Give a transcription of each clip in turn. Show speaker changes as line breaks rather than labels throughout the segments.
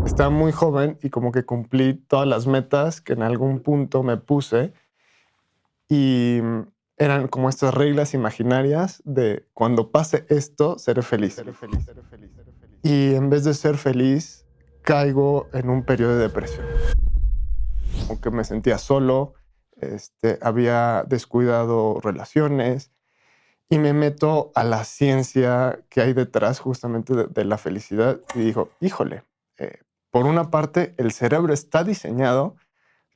Estaba muy joven y como que cumplí todas las metas que en algún punto me puse y eran como estas reglas imaginarias de cuando pase esto, seré feliz. Y en vez de ser feliz, caigo en un periodo de depresión. Como que me sentía solo, había descuidado relaciones y me meto a la ciencia que hay detrás justamente de la felicidad y digo, híjole, por una parte el cerebro está diseñado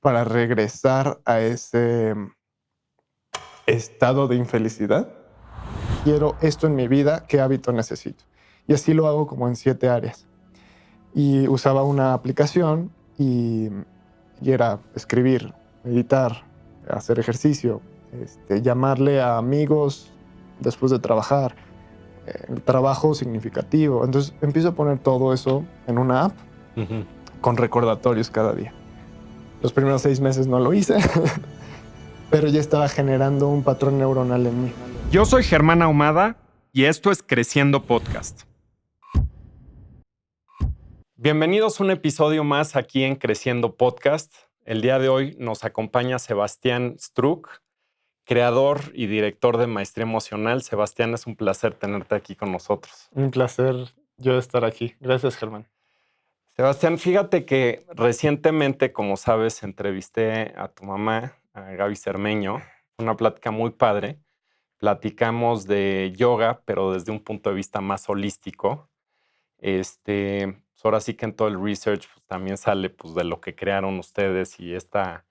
para regresar a ese estado de infelicidad. Quiero esto en mi vida, ¿qué hábito necesito? Y así lo hago como en 7 áreas. Y usaba una aplicación y era escribir, meditar, hacer ejercicio, llamarle a amigos después de trabajar, el trabajo significativo. Entonces empiezo a poner todo eso en una app con recordatorios cada día. Los primeros 6 meses no lo hice, pero ya estaba generando un patrón neuronal en mí.
Yo soy Germán Ahumada y esto es Creciendo Podcast. Bienvenidos a un episodio más aquí en Creciendo Podcast. El día de hoy nos acompaña Sebastián Struck, creador y director de Maestría Emocional. Sebastián, es un placer tenerte aquí con nosotros.
Un placer yo estar aquí. Gracias, Germán.
Sebastián, fíjate que recientemente, como sabes, entrevisté a tu mamá, a Gaby Cermeño. Una plática muy padre. Platicamos de yoga, pero desde un punto de vista más holístico. Pues ahora sí que en todo el research pues, también sale pues, de lo que crearon ustedes y esta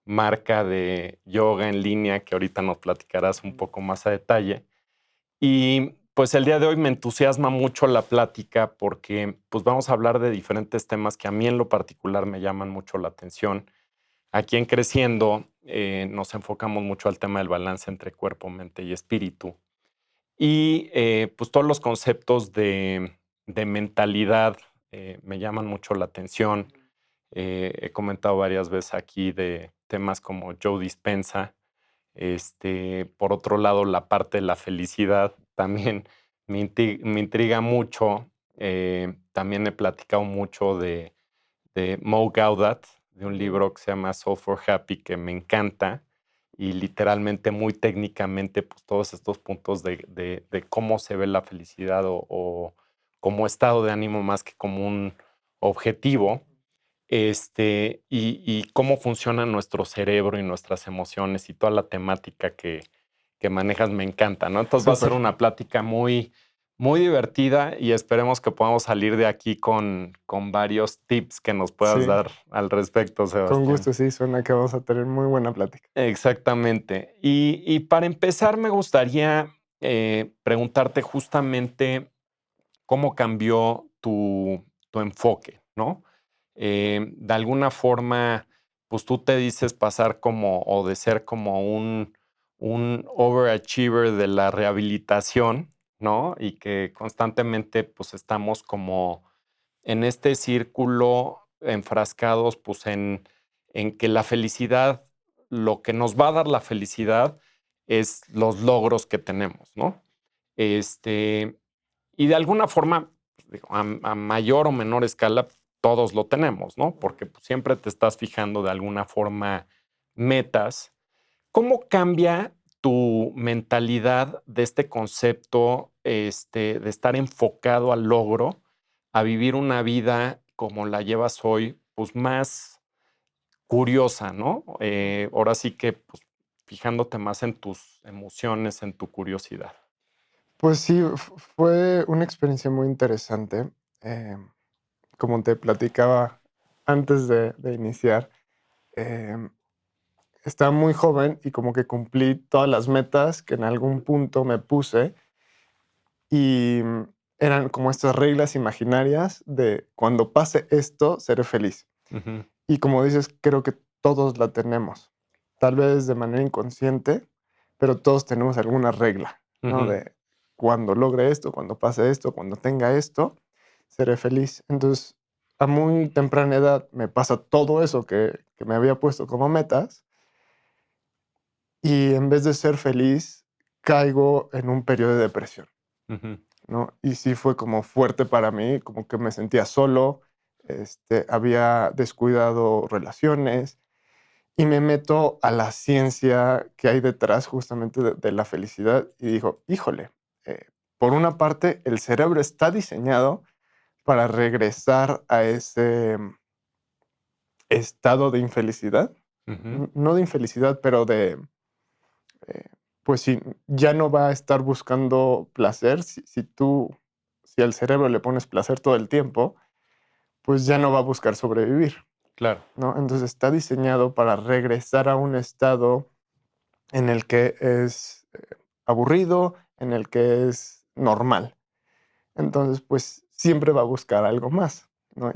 marca de yoga en línea que ahorita nos platicarás un poco más a detalle. Y pues el día de hoy me entusiasma mucho la plática porque pues vamos a hablar de diferentes temas que a mí en lo particular me llaman mucho la atención. Aquí en Creciendo nos enfocamos mucho al tema del balance entre cuerpo, mente y espíritu. Y pues todos los conceptos de mentalidad me llaman mucho la atención. He comentado varias veces aquí de temas como Joe Dispenza. Por otro lado, la parte de la felicidad también me intriga mucho. También he platicado mucho de Mo Gaudat, de un libro que se llama Soul for Happy, que me encanta. Y literalmente, muy técnicamente, pues todos estos puntos de cómo se ve la felicidad o como estado de ánimo más que como un objetivo, y cómo funciona nuestro cerebro y nuestras emociones y toda la temática que manejas me encanta, ¿no? Entonces va a ser
Súper.
una plática muy, muy divertida y esperemos que podamos salir de aquí con varios tips que nos puedas
Sí,
dar al respecto,
con
Sebastián.
gusto, sí, suena que vamos a tener muy buena plática.
Exactamente. Y para empezar, me gustaría preguntarte justamente cómo cambió tu enfoque, ¿no? De alguna forma, pues tú te dices pasar como o de ser como un overachiever de la rehabilitación, ¿no? Y que constantemente pues estamos como en este círculo enfrascados pues en que la felicidad, lo que nos va a dar la felicidad es los logros que tenemos, ¿no? Este, y de alguna forma, digo, a mayor o menor escala, todos lo tenemos, ¿no? Porque pues, siempre te estás fijando de alguna forma metas. ¿Cómo cambia tu mentalidad de este concepto, de estar enfocado al logro, a vivir una vida como la llevas hoy, pues más curiosa, ¿no? Ahora sí que pues, fijándote más en tus emociones, en tu curiosidad.
Pues sí, fue una experiencia muy interesante. Como te platicaba antes de iniciar, em, estaba muy joven y como que cumplí todas las metas que en algún punto me puse y eran como estas reglas imaginarias de cuando pase esto, seré feliz.
Ujú,
Y como dices, creo que todos la tenemos, tal vez de manera inconsciente, pero todos tenemos alguna regla, ¿no?
ujú.
De cuando logre esto, cuando pase esto, cuando tenga esto, seré feliz. Entonces, a muy temprana edad me pasa todo eso que me había puesto como metas y en vez de ser feliz, caigo en un periodo de depresión,
Ujú,
¿no? Y sí fue como fuerte para mí, como que me sentía solo, había descuidado relaciones y me meto a la ciencia que hay detrás justamente de la felicidad y digo, híjole, por una parte el cerebro está diseñado para regresar a ese estado de infelicidad,
Ujú.
no de infelicidad, pero eh, pues sí, ya no va a estar buscando placer. Si al cerebro le pones placer todo el tiempo, pues ya no va a buscar sobrevivir,
Claro.
¿no? Entonces está diseñado para regresar a un estado en el que es aburrido, en el que es normal. Entonces, pues siempre va a buscar algo más, ¿no?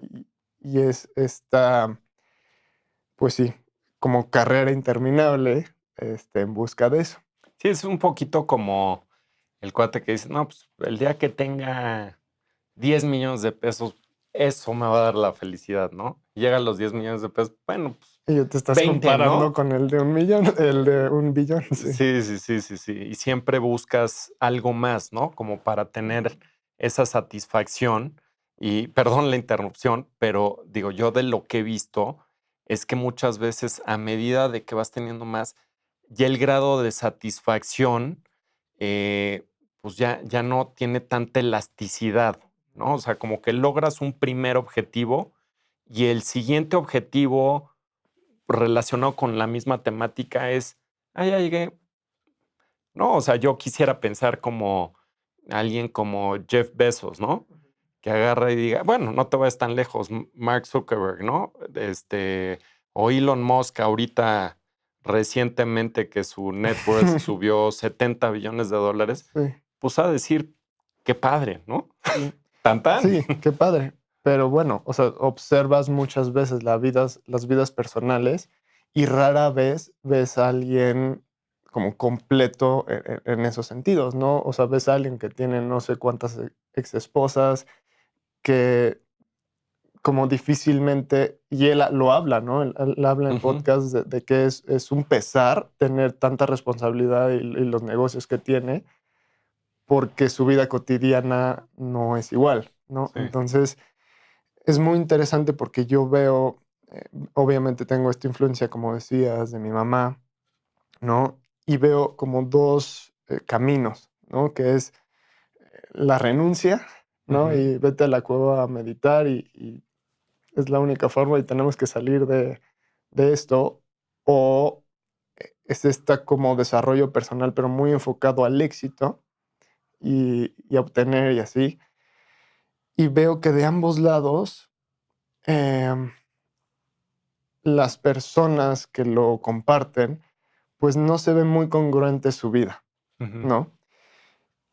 Y es esta, pues sí, como carrera interminable, en busca de eso.
Sí, es un poquito como el cuate que dice, no, pues el día que tenga 10 millones de pesos, eso me va a dar la felicidad, ¿no? Llega a los 10 millones de pesos, bueno, pues
Y ya te estás
20,
comparando
¿no?
con el de 1 millón, el de 1 billón, sí.
Sí, sí, sí, sí, sí. Y siempre buscas algo más, ¿no? Como para tener esa satisfacción. Y perdón la interrupción, pero digo, yo de lo que he visto es que muchas veces a medida de que vas teniendo más, ya el grado de satisfacción, eh, pues ya no tiene tanta elasticidad, ¿no? O sea, como que logras un primer objetivo y el siguiente objetivo relacionado con la misma temática es, ah, ya llegué. No, o sea, yo quisiera pensar como alguien como Jeff Bezos, ¿no? Que agarra y diga, bueno, no te vayas tan lejos, Mark Zuckerberg, ¿no? O Elon Musk ahorita recientemente que su net worth subió 70 billones de dólares,
Sí,
pues a decir, qué padre, ¿no?
sí.
Tan tan.
Sí, qué padre. Pero bueno, o sea, observas muchas veces las vidas personales y rara vez ves a alguien como completo en esos sentidos, ¿no? O sea, ves a alguien que tiene no sé cuántas ex esposas, que como difícilmente, y él lo habla, ¿no? Él habla en
Ujú,
podcast de que es un pesar tener tanta responsabilidad y los negocios que tiene, porque su vida cotidiana no es igual, ¿no?
sí.
Entonces, es muy interesante porque yo veo, obviamente tengo esta influencia, como decías, de mi mamá, ¿no? Y veo como 2 caminos, ¿no? Que es la renuncia, ¿no?
Ujú,
Y vete a la cueva a meditar y es la única forma y tenemos que salir de esto. O es esta como desarrollo personal, pero muy enfocado al éxito y a obtener y así. Y veo que de ambos lados, em, las personas que lo comparten, pues no se ve muy congruente su vida,
ujú.
¿no?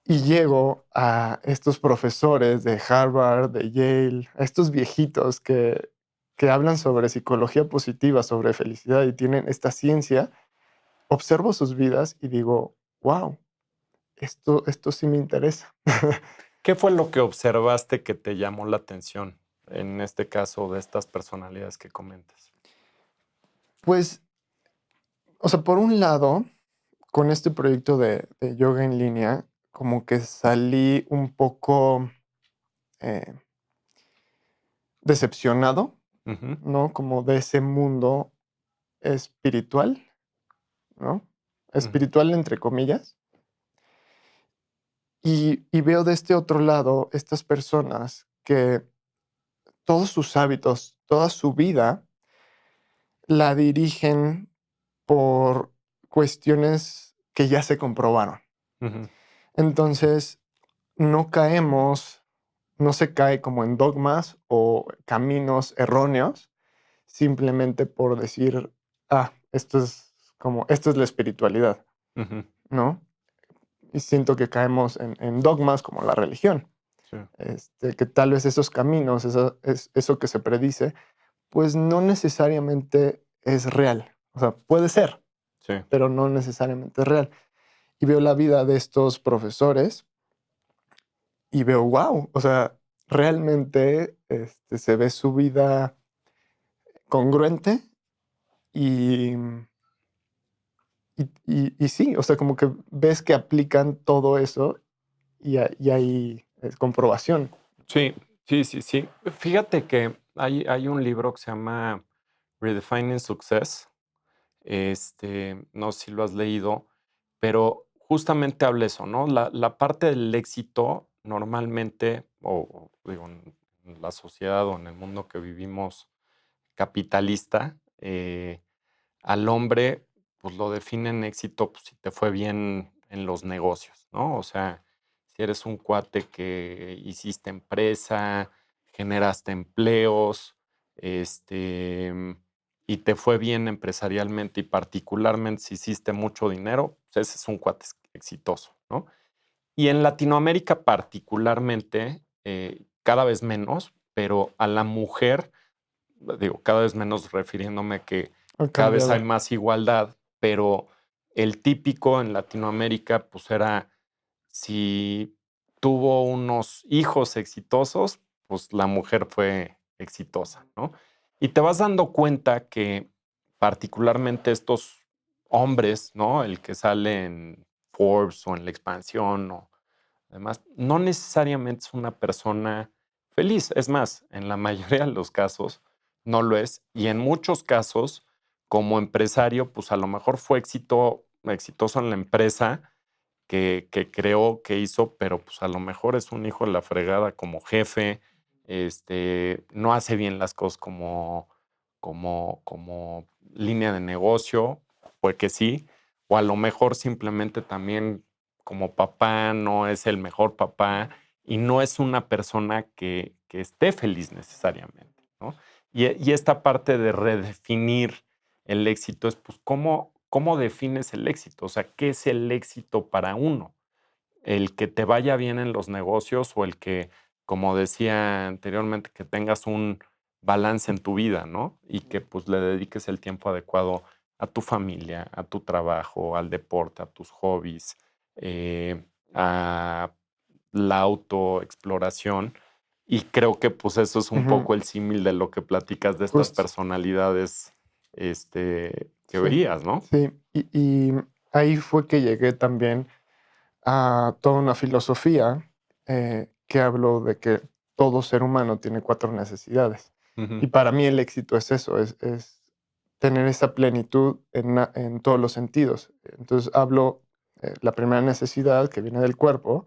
Y llego a estos profesores de Harvard, de Yale, a estos viejitos que hablan sobre psicología positiva, sobre felicidad y tienen esta ciencia, observo sus vidas y digo, wow, esto sí me interesa.
¿Qué fue lo que observaste que te llamó la atención en este caso de estas personalidades que comentas?
Pues, o sea, por un lado, con este proyecto de yoga en línea, como que salí un poco eh, decepcionado,
Ujú,
¿no? Como de ese mundo espiritual, ¿no?
ujú,
Espiritual entre comillas. Y veo de este otro lado estas personas que todos sus hábitos, toda su vida la dirigen por cuestiones que ya se comprobaron.
ujú.
Entonces, no se cae como en dogmas o caminos erróneos, simplemente por decir, esto es la espiritualidad,
Ujú,
¿no? Y siento que caemos en dogmas como la religión,
sí,
que tal vez esos caminos, eso que se predice, pues no necesariamente es real. O sea, puede ser,
sí.
pero no necesariamente es real. Y veo la vida de estos profesores y veo, wow, o sea, realmente se ve su vida congruente y, y sí, o sea, como que ves que aplican todo eso y hay comprobación.
Sí, sí, sí, sí. Fíjate que hay un libro que se llama Redefining Success. No sé si lo has leído, pero justamente habla eso, ¿no? La parte del éxito normalmente, o digo, en la sociedad o en el mundo que vivimos capitalista, al hombre, pues lo definen éxito, pues, si te fue bien en los negocios, ¿no? O sea, si eres un cuate que hiciste empresa, generaste empleos, este, y te fue bien empresarialmente y particularmente si hiciste mucho dinero, pues ese es un cuate exitoso, ¿no? Y en Latinoamérica particularmente, cada vez menos, pero a la mujer digo, cada vez menos refiriéndome que
Ha
cada vez hay
cambiado.
más igualdad, pero el típico en Latinoamérica, pues era si tuvo unos hijos exitosos, pues la mujer fue exitosa, ¿no? Y te vas dando cuenta que particularmente estos hombres, ¿no? El que sale en Forbes o en La Expansión o demás, no necesariamente es una persona feliz. Es más, en la mayoría de los casos no lo es. Y en muchos casos, como empresario, pues a lo mejor fue exitoso en la empresa que creó, que hizo, pero pues a lo mejor es un hijo de la fregada como jefe, no hace bien las cosas como línea de negocio, pues que sí, o a lo mejor simplemente también como papá no es el mejor papá y no es una persona que esté feliz necesariamente, ¿no? Y esta parte de redefinir el éxito es, pues, ¿cómo defines el éxito? O sea, ¿qué es el éxito para uno? ¿El que te vaya bien en los negocios o el que, como decía anteriormente, que tengas un balance en tu vida, ¿no? Y que, pues, le dediques el tiempo adecuado a tu familia, a tu trabajo, al deporte, a tus hobbies, a la autoexploración. Y creo que, pues, eso es un
Ujú,
poco el símil de lo que platicas de estas
justo,
personalidades, que
sí,
veías, ¿no?
sí. Y ahí fue que llegué también a toda una filosofía que habló de que todo ser humano tiene 4 necesidades.
Ujú,
Y para mí el éxito es eso, es tener esa plenitud en todos los sentidos. Entonces hablo, la primera necesidad que viene del cuerpo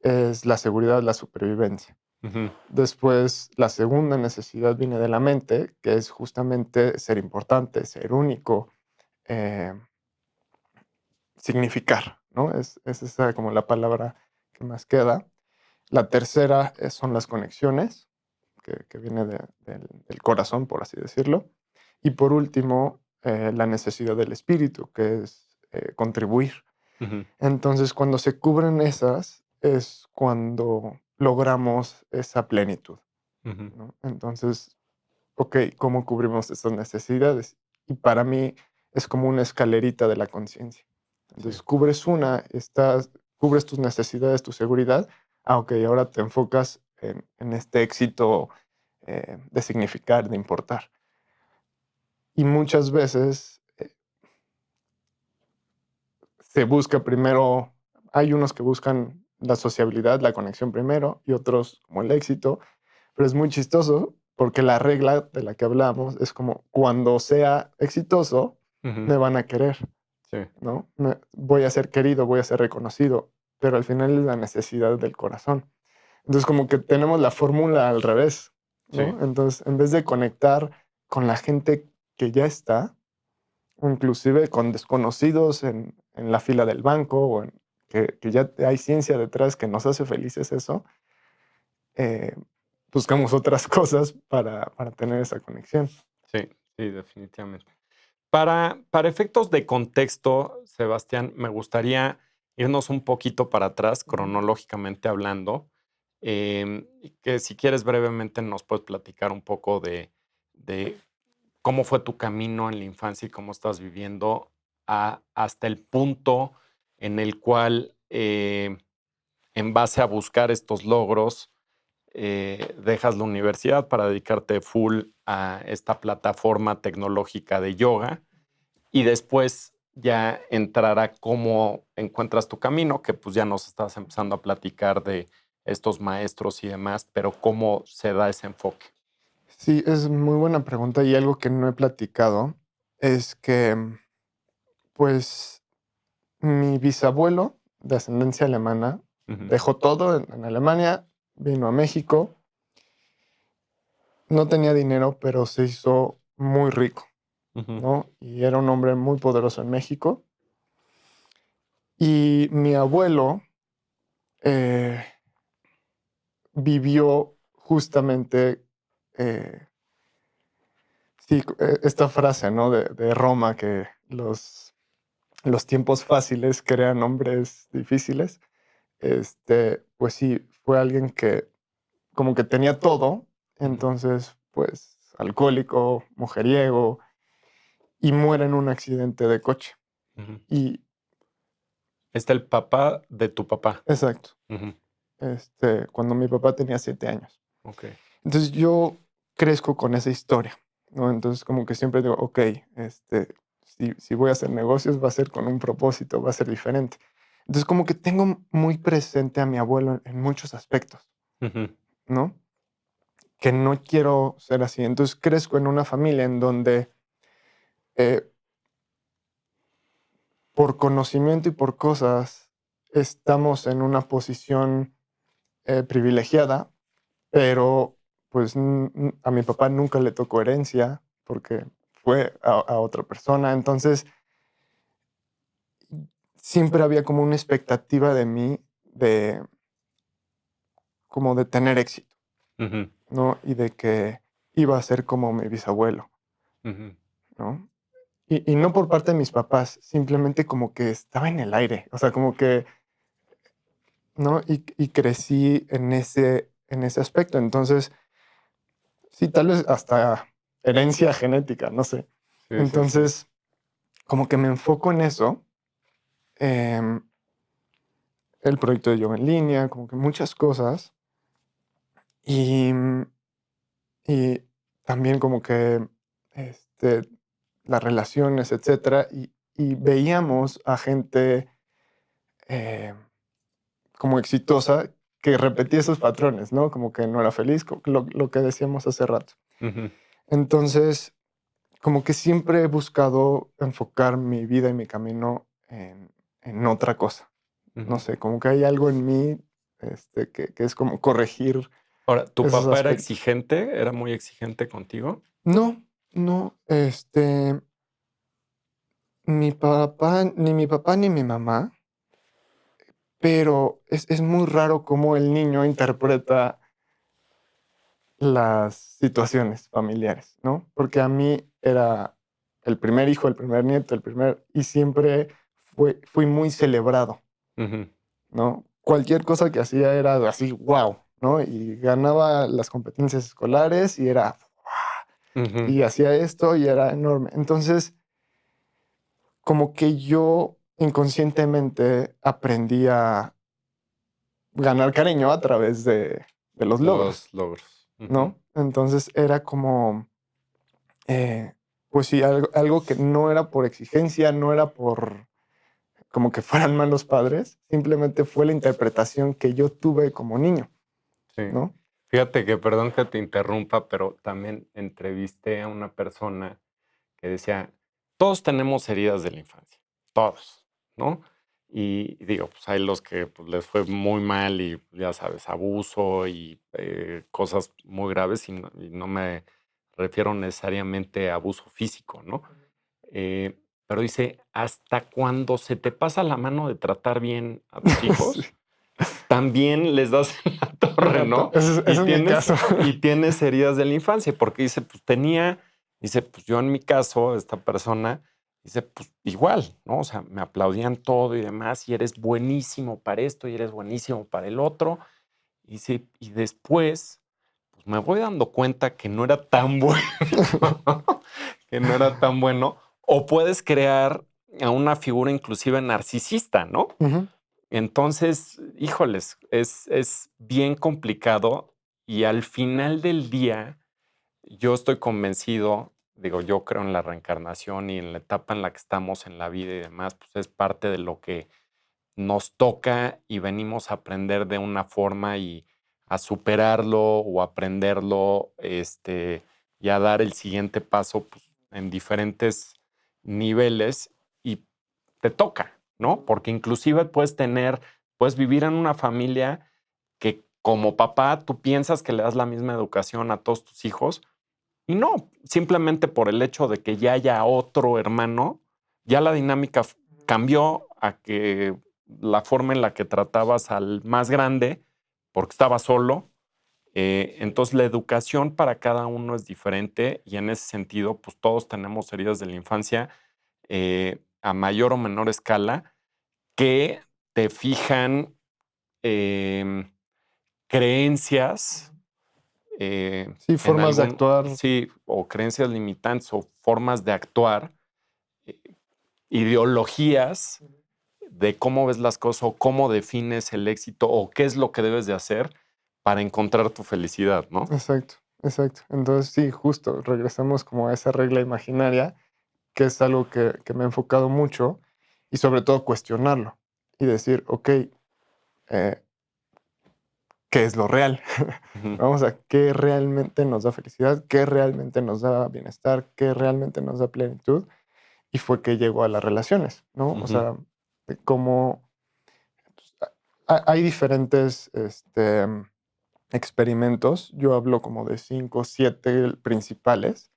es la seguridad, la supervivencia.
ujú,
Después, la segunda necesidad viene de la mente, que es justamente ser importante, ser único, eh, significar, ¿no? Es esa como la palabra que más queda. La tercera son las conexiones, que viene del corazón, por así decirlo. Y por último, la necesidad del espíritu, que es contribuir.
ujú,
Entonces, cuando se cubren esas, es cuando logramos esa plenitud,
ujú.
¿no? Entonces, ok, ¿cómo cubrimos esas necesidades? Y para mí es como una escalerita de la conciencia.
Sí.
Entonces, cubres tus necesidades, tu seguridad, ok, ahora te enfocas en este éxito de significar, de importar. Y muchas veces se busca primero, hay unos que buscan la sociabilidad, la conexión primero, y otros como el éxito, pero es muy chistoso porque la regla de la que hablamos es como cuando sea exitoso,
Ujú.
me van a querer,
Sí,
¿no? Voy a ser querido, voy a ser reconocido, pero al final es la necesidad del corazón. Entonces como que tenemos la fórmula al revés,
sí.
¿no? Entonces en vez de conectar con la gente que ya está, o inclusive con desconocidos en la fila del banco o que ya hay ciencia detrás que nos hace felices eso, eh, buscamos otras cosas para tener esa conexión.
Sí, sí, definitivamente. Para efectos de contexto, Sebastián, me gustaría irnos un poquito para atrás,
Ujú.
cronológicamente hablando, y que si quieres brevemente nos puedes platicar un poco de cómo fue tu camino en la infancia y cómo estás viviendo hasta el punto en el cual, en base a buscar estos logros, dejas la universidad para dedicarte full a esta plataforma tecnológica de yoga y después ya entrar a cómo encuentras tu camino, que pues ya nos estás empezando a platicar de estos maestros y demás, pero cómo se da ese enfoque.
Sí, es muy buena pregunta y algo que no he platicado es que, pues, mi bisabuelo, de ascendencia alemana,
Ujú,
dejó todo en Alemania, vino a México, no tenía dinero, pero se hizo muy rico,
ujú,
¿no? Y era un hombre muy poderoso en México. Y mi abuelo eh, vivió justamente, eh, sí, esta frase, ¿no? De Roma, que los tiempos fáciles crean hombres difíciles. Pues sí, fue alguien que como que tenía todo,
ujú,
entonces, pues, alcohólico, mujeriego, y muere en un accidente de coche.
ujú.
Y
Está el papá de tu papá.
exacto,
Ujú,
cuando mi papá tenía 7 años.
ok.
Entonces, yo crezco con esa historia, ¿no? Entonces, como que siempre digo: "Okey, si voy a hacer negocios, va a ser con un propósito, va a ser diferente". Entonces, como que tengo muy presente a mi abuelo en muchos aspectos,
Ujú,
¿no? Que no quiero ser así. Entonces, crezco en una familia en donde, eh, por conocimiento y por cosas, estamos en una posición, privilegiada, pero, pues, a mi papá nunca le tocó herencia, porque fue a otra persona. Entonces, siempre había como una expectativa de mí de como de tener éxito,
ujú,
¿no? Y de que iba a ser como mi bisabuelo,
ujú.
¿no? Y no por parte de mis papás, simplemente como que estaba en el aire, o sea, como que, ¿no? Y crecí en ese aspecto. Entonces, sí, tal vez hasta herencia genética, no sé.
Sí, sí, sí.
Entonces, como que me enfoco en eso, em, el proyecto de yoga en línea, como que muchas cosas, y, y también como que, este, las relaciones, etcétera, y veíamos a gente, eh como exitosa, que repetía esos patrones, ¿no? Como que no era feliz, lo que decíamos hace rato.
Ujú,
Entonces, como que siempre he buscado enfocar mi vida y mi camino en otra cosa. No
ujú.
sé, como que hay algo en mí, que es como corregir
Ahora, ¿tu
esos
papá era
aspectos.
exigente? ¿Era muy exigente contigo?
No, no, ni mi papá ni mi mamá, pero es muy raro cómo el niño interpreta las situaciones familiares, ¿no? Porque a mí era el primer hijo, el primer nieto, y siempre fui muy celebrado,
Ujú,
¿no? Cualquier cosa que hacía era así, ¡guau!, ¿no? Y ganaba las competencias escolares y era,
ujú,
y hacía esto y era enorme. Entonces, como que yo inconscientemente aprendí a ganar cariño a través de los logros,
los logros. Ujú,
¿no? Entonces era como Eh, pues sí, algo que no era por exigencia, no era por como que fueran malos padres, simplemente fue la interpretación que yo tuve como niño,
sí.
¿no?
Fíjate que, perdón que te interrumpa, pero también entrevisté a una persona que decía, todos tenemos heridas de la infancia, todos, ¿no? Y digo, pues hay los que pues, les fue muy mal y ya sabes, abuso y cosas muy graves y no me refiero necesariamente a abuso físico, ¿no? Pero dice, hasta cuando se te pasa la mano de tratar bien a tus
Sí,
hijos, también les das en la
en
torre, ¿no?
ese
Y
es mi
tienes
caso.
y tienes heridas de la infancia, porque dice, pues, yo en mi caso, esta persona, dice, pues, igual, ¿no? O sea, me aplaudían todo y demás, y eres buenísimo para esto, y eres buenísimo para el otro. Y dice, y después, pues, me voy dando cuenta que no era tan bueno, que no era tan bueno, o puedes crear a una figura inclusive narcisista, ¿no?
Ujú,
Entonces, híjoles, es bien complicado y al final del día, yo estoy convencido, digo, yo creo en la reencarnación y en la etapa en la que estamos en la vida y demás, pues es parte de lo que nos toca y venimos a aprender de una forma y a superarlo o aprenderlo, y a dar el siguiente paso pues, en diferentes niveles y te toca, ¿no? Porque inclusive puedes vivir en una familia que como papá tú piensas que le das la misma educación a todos tus hijos y no, simplemente por el hecho de que ya haya otro hermano, ya la dinámica cambió a que la forma en la que tratabas al más grande, porque estaba solo. Entonces la educación para cada uno es diferente y en ese sentido, pues todos tenemos heridas de la infancia a mayor o menor escala que te fijan em, creencias
Sí,
en
formas de
algún,
actuar.
sí, o creencias limitantes o formas de actuar, eh, ideologías de cómo ves las cosas o cómo defines el éxito o qué es lo que debes de hacer para encontrar tu felicidad, ¿no?
Exacto, exacto. Entonces, sí, justo, regresamos como a esa regla imaginaria, que es algo que me he enfocado mucho, y sobre todo cuestionarlo y decir, ok, ¿qué es lo real?
Ujú,
Vamos a qué realmente nos da felicidad, qué realmente nos da bienestar, qué realmente nos da plenitud. Y fue que llegó a las relaciones, ¿no? O
ujú,
sea, de cómo pues, hay diferentes experimentos. Yo hablo como de 5 o 7 principales.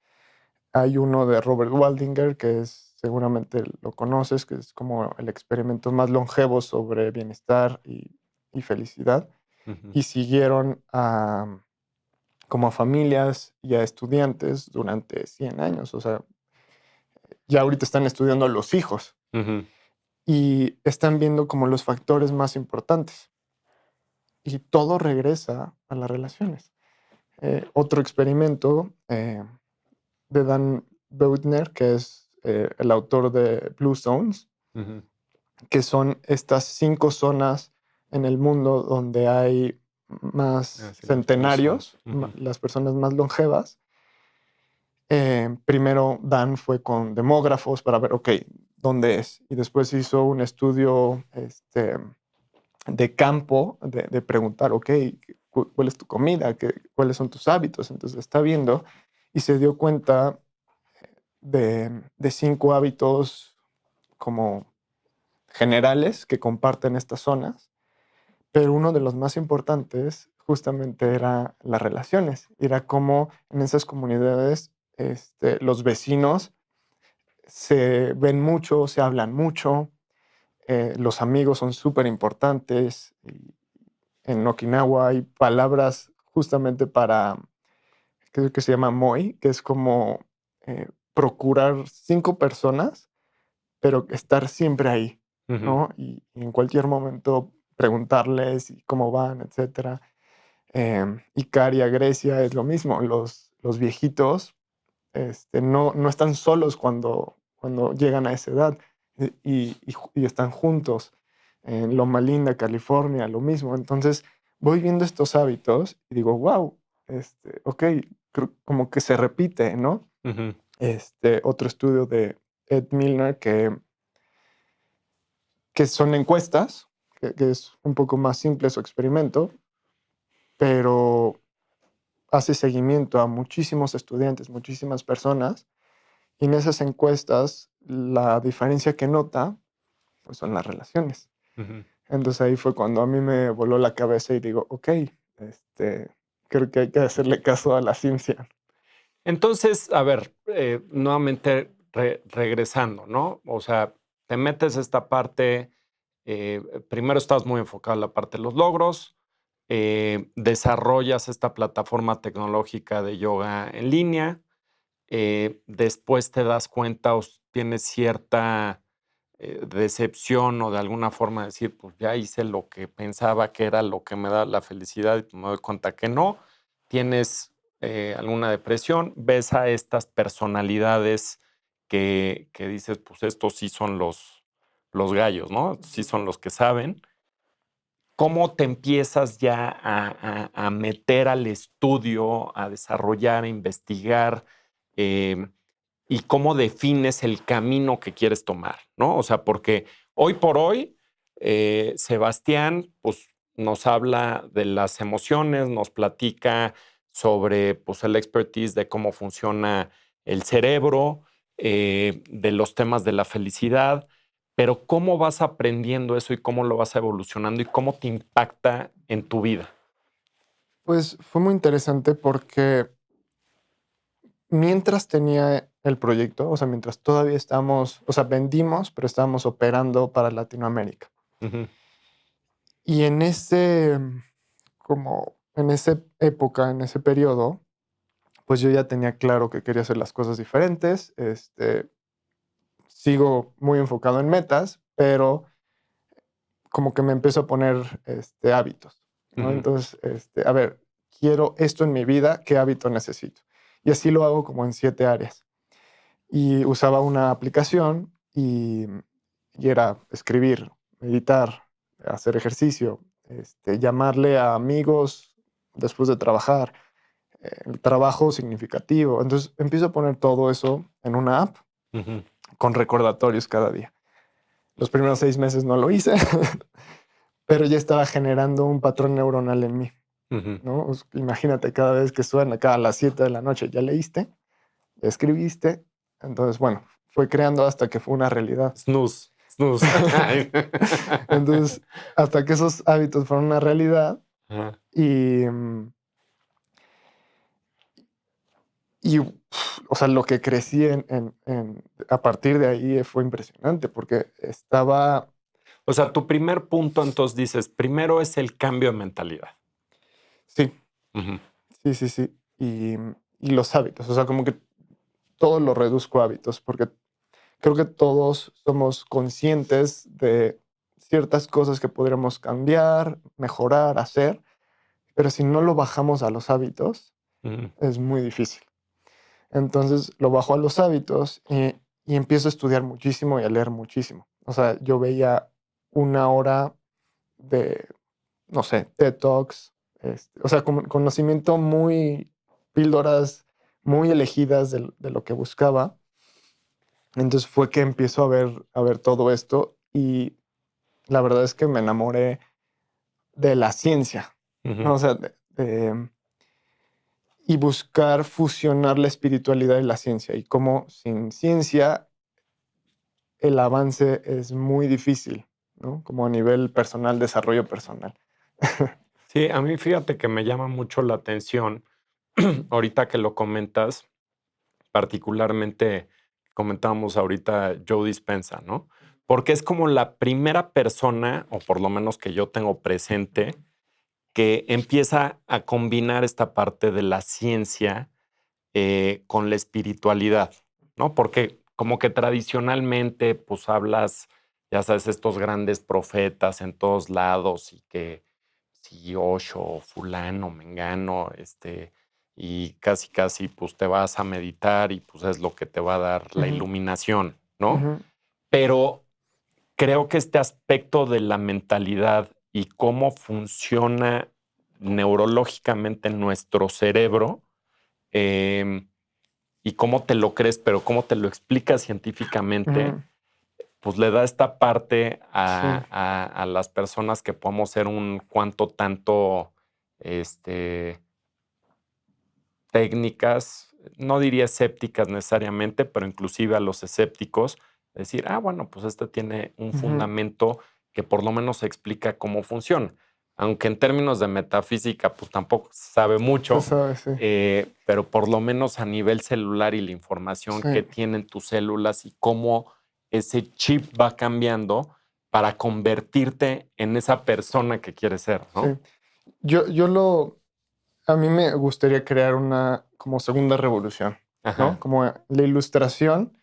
Hay uno de Robert Waldinger, que es, seguramente lo conoces, que es como el experimento más longevo sobre bienestar y felicidad.
ujú,
Y siguieron como a familias y a estudiantes durante 100 años. O sea, ya ahorita están estudiando a los hijos
ujú,
y están viendo como los factores más importantes. Y todo regresa a las relaciones. Otro experimento de Dan Beutner, que es el autor de Blue Zones,
ujú.
que son estas 5 zonas en el mundo donde hay
Ah,
más
sí, los Blue Zones.
centenarios,
Ujú,
las personas más longevas. Primero Dan fue con demógrafos para ver, ok, ¿dónde es? Y después hizo un estudio de campo, de preguntar, ok, ¿cuál es tu comida? ¿Cuáles son tus hábitos? Entonces está viendo y se dio cuenta de 5 hábitos como generales que comparten estas zonas, pero uno de los más importantes justamente era las relaciones. Era cómo en esas comunidades los vecinos se ven mucho, se hablan mucho, los amigos son súper importantes. En Okinawa hay palabras justamente para, creo que se llama moi, que es como procurar 5 personas, pero estar siempre ahí,
ujú,
¿no? Y en cualquier momento preguntarles y cómo van, etcétera. Ikaria, Grecia es lo mismo. Los viejitos no están solos cuando llegan a esa edad y están juntos. En Loma Linda, California, lo mismo. Entonces, voy viendo estos hábitos y digo, wow, ok, como que se repite, ¿no?
ujú,
Otro estudio de Ed Milner que son encuestas, que es un poco más simple su experimento, pero hace seguimiento a muchísimos estudiantes, muchísimas personas. Y en esas encuestas, la diferencia que nota, pues, son las relaciones.
ujú.
Entonces, ahí fue cuando a mí me voló la cabeza y digo: "Okey, creo que hay que hacerle caso a la ciencia".
Entonces, a ver, nuevamente regresando, ¿no? O sea, te metes a esta parte, primero estás muy enfocado en la parte de los logros, desarrollas esta plataforma tecnológica de yoga en línea, después te das cuenta o tienes cierta decepción o de alguna forma decir, pues ya hice lo que pensaba que era lo que me da la felicidad y me doy cuenta que no. Tienes alguna depresión, ves a estas personalidades que dices, pues estos sí son los gallos, ¿no? Sí son los que saben. ¿Cómo te empiezas ya a meter al estudio, a desarrollar, a investigar? em, y cómo defines el camino que quieres tomar, ¿no? O sea, porque hoy por hoy, Sebastián, pues nos habla de las emociones, nos platica sobre pues, el expertise de cómo funciona el cerebro, de los temas de la felicidad, pero cómo vas aprendiendo eso y cómo lo vas evolucionando y cómo te impacta en tu vida.
Pues fue muy interesante porque mientras tenía el proyecto, o sea, mientras todavía estábamos, o sea, vendimos, pero estábamos operando para Latinoamérica.
Ujú,
Y en ese, como en esa época, en ese periodo, pues yo ya tenía claro que quería hacer las cosas diferentes. Sigo muy enfocado en metas, pero como que me empiezo a poner hábitos, ¿no?
ujú,
Entonces, a ver, quiero esto en mi vida, ¿qué hábito necesito? Y así lo hago como en 7 áreas. Y usaba una aplicación y era escribir, meditar, hacer ejercicio, llamarle a amigos después de trabajar, el trabajo significativo. Entonces empiezo a poner todo eso en una app
ujú,
con recordatorios cada día. Los primeros 6 meses no lo hice, pero ya estaba generando un patrón neuronal en mí,
ujú.
¿no? Pues, imagínate cada vez que suena, acá a las 7 de la noche, ya leíste, ya escribiste. Entonces, bueno, fue creando hasta que fue una realidad.
Snooze, snooze.
Entonces, hasta que esos hábitos fueron una realidad
Ajá.
y, o sea, lo que crecí a partir de ahí fue impresionante porque estaba,
O sea, tu primer punto, entonces dices, primero es el cambio de mentalidad.
sí,
Ujú,
sí, sí, sí. Y los hábitos, o sea, como que todo lo reduzco a hábitos porque creo que todos somos conscientes de ciertas cosas que podríamos cambiar, mejorar, hacer, pero si no lo bajamos a los hábitos,
ujú,
es muy difícil. Entonces lo bajo a los hábitos y empiezo a estudiar muchísimo y a leer muchísimo. O sea, yo veía 1 hora de, no sé, TED Talks, o sea, conocimiento muy, píldoras muy elegidas de lo que buscaba. Entonces fue que empiezo a ver todo esto y la verdad es que me enamoré de la ciencia,
ujú.
¿no? O sea, y buscar fusionar la espiritualidad y la ciencia y cómo sin ciencia el avance es muy difícil, ¿no? Como a nivel personal, desarrollo personal.
Sí, a mí fíjate que me llama mucho la atención, ahorita que lo comentas, particularmente comentábamos ahorita Joe Dispenza, ¿no? Porque es como la primera persona, o por lo menos que yo tengo presente, que empieza a combinar esta parte de la ciencia con la espiritualidad, ¿no? Porque como que tradicionalmente, pues hablas, ya sabes, estos grandes profetas en todos lados y que si Osho, fulano, mengano, y casi, casi, pues te vas a meditar y pues es lo que te va a dar la
Ujú,
iluminación, ¿no?
ujú,
Pero creo que este aspecto de la mentalidad y cómo funciona neurológicamente nuestro cerebro, em, y cómo te lo crees, pero cómo te lo explicas científicamente,
ujú.
pues le da esta parte
Sí,
a las personas que podemos ser un cuanto tanto este, técnicas, no diría escépticas necesariamente, pero inclusive a los escépticos, decir, ah, bueno, pues este tiene un
ujú.
fundamento que por lo menos explica cómo funciona. Aunque en términos de metafísica, pues tampoco se sabe
Se
mucho,
sabe, sí.
pero por lo menos a nivel celular y la información
Sí,
que tienen tus células y cómo ese chip va cambiando para convertirte en esa persona que quieres ser,
sí.
¿no?
A mí me gustaría crear una como segunda revolución, ¿no?
Ajá.
Como la ilustración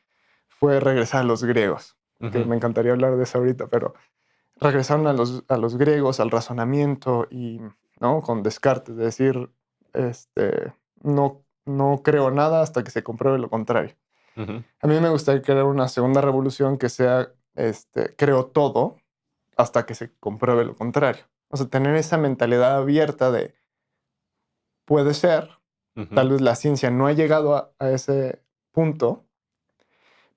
fue regresar a los griegos, que
Ujú,
me encantaría hablar de eso ahorita, pero regresaron a los griegos, al razonamiento y, ¿no? Con Descartes, de decir, no creo nada hasta que se compruebe lo contrario.
ujú,
A mí me gustaría crear una segunda revolución que sea, creo todo hasta que se compruebe lo contrario. O sea, tener esa mentalidad abierta de, puede ser, tal
ujú.
vez la ciencia no ha llegado a ese punto,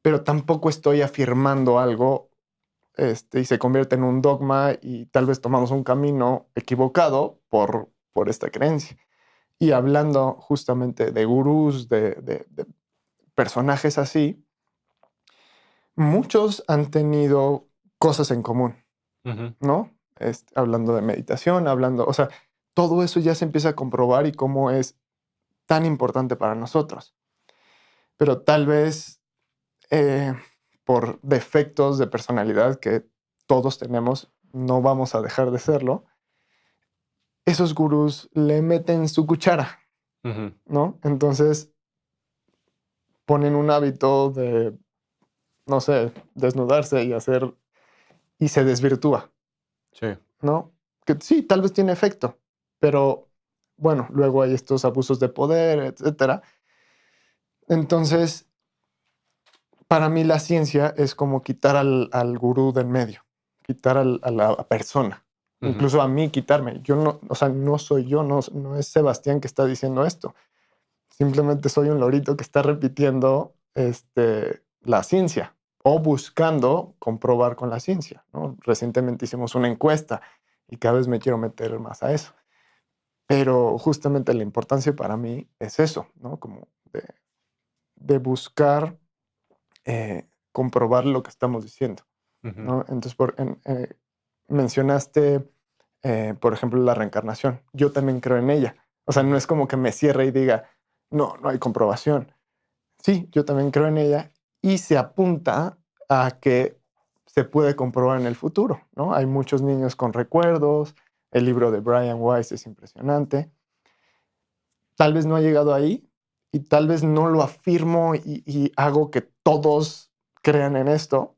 pero tampoco estoy afirmando algo y se convierte en un dogma y tal vez tomamos un camino equivocado por esta creencia. Y hablando justamente de gurús, de personajes así, muchos han tenido cosas en común,
Ujú.
¿no? Hablando de meditación, hablando, o sea, todo eso ya se empieza a comprobar y cómo es tan importante para nosotros. Pero tal vez eh, por defectos de personalidad que todos tenemos, no vamos a dejar de serlo, esos gurús le meten su cuchara,
Ujú.
¿no? Entonces ponen un hábito de, no sé, desnudarse y hacer, y se desvirtúa,
Sí.
¿no? Que sí, tal vez tiene efecto, pero bueno, luego hay estos abusos de poder, etcétera. Entonces, para mí la ciencia es como quitar al gurú del medio, quitar a la persona,
Ujú.
incluso a mí quitarme. Yo no, o sea, no soy yo, no es Sebastián que está diciendo esto. Simplemente soy un lorito que está repitiendo la ciencia o buscando comprobar con la ciencia, ¿no? Recientemente hicimos una encuesta y cada vez me quiero meter más a eso. Pero justamente la importancia para mí es eso, ¿no? Como de buscar comprobar lo que estamos diciendo,
Ujú.
¿no? Entonces, mencionaste, por ejemplo, la reencarnación. Yo también creo en ella. O sea, no
Ujú.
es como que me cierre y diga, no, no hay comprobación. Sí, yo también creo en ella y se apunta a que se puede comprobar en el futuro, ¿no? Hay muchos niños con recuerdos, el libro de Brian Weiss es impresionante. Tal vez no ha llegado ahí y tal vez no lo afirmo y hago que todos crean en esto,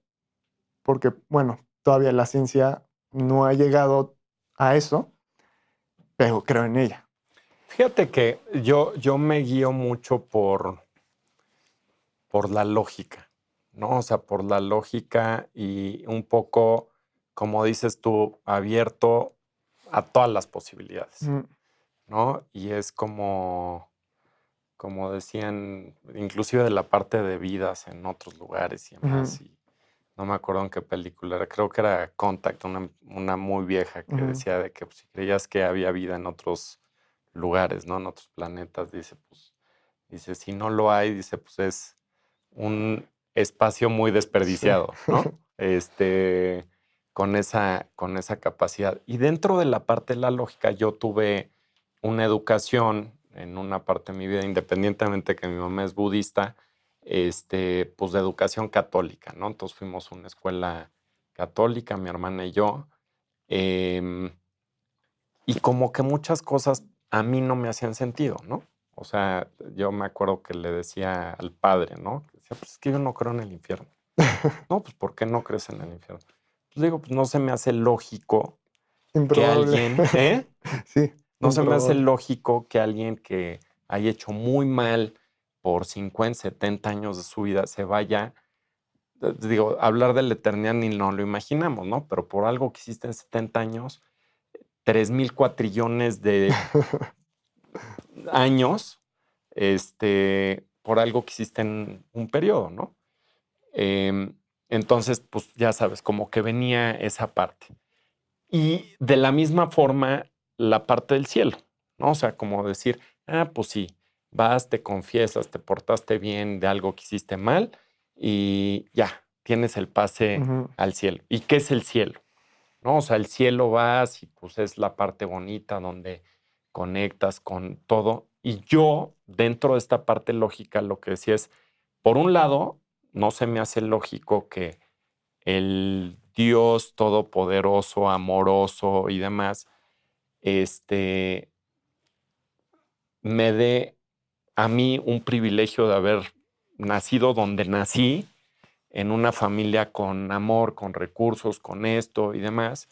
porque, bueno, todavía la ciencia no ha llegado a eso, pero creo en ella.
Fíjate que yo me guío mucho por la lógica, ¿no? O sea, por la lógica y un poco, como dices tú, abierto a todas las posibilidades,
Mm,
¿no? Y es como decían, inclusive de la parte de vidas en otros lugares y
ujú,
demás. Y no me acuerdo en qué película era, creo que era Contact, una muy vieja que
ujú.
decía de que pues, si creías que había vida en otros lugares, ¿no? En otros planetas, dice, pues, dice, si no lo hay, dice, pues es un espacio muy
Sí.
desperdiciado, ¿no? Con esa capacidad. Y dentro de la parte de la lógica, yo tuve una educación en una parte de mi vida, independientemente que mi mamá es budista, pues de educación católica, ¿no? Entonces fuimos a una escuela católica, mi hermana y yo, em, y como que muchas cosas a mí no me hacían sentido, ¿no? O sea, yo me acuerdo que le decía al padre, ¿no? Que decía, pues es que yo no creo en el infierno. No, pues ¿por qué no crees en el infierno? Pues digo, pues no se me hace lógico que
Improbable.
alguien, ¿eh?
Sí,
No se me hace
improbable.
lógico que alguien que haya hecho muy mal por 50, 70 años de su vida se vaya, digo, hablar de la eternidad ni no lo imaginamos, ¿no? Pero por algo que hiciste en 70 años, 3,000 cuatrillones de años, por algo que hiciste en un periodo, ¿no? Em, entonces, pues ya sabes, como que venía esa parte. Y de la misma forma, la parte del cielo, ¿no? O sea, como decir, pues sí, vas, te confiesas, te portaste bien de algo que hiciste mal y ya, tienes el pase
Ujú,
al cielo. ¿Y qué es el cielo? ¿No? O sea, el cielo vas y pues es la parte bonita donde conectas con todo. Y yo, dentro de esta parte lógica, lo que decía es, por un lado, no se me hace lógico que el Dios todopoderoso, amoroso y demás, este, me dé a mí un privilegio de haber nacido donde nací, en una familia con amor, con recursos, con esto y demás,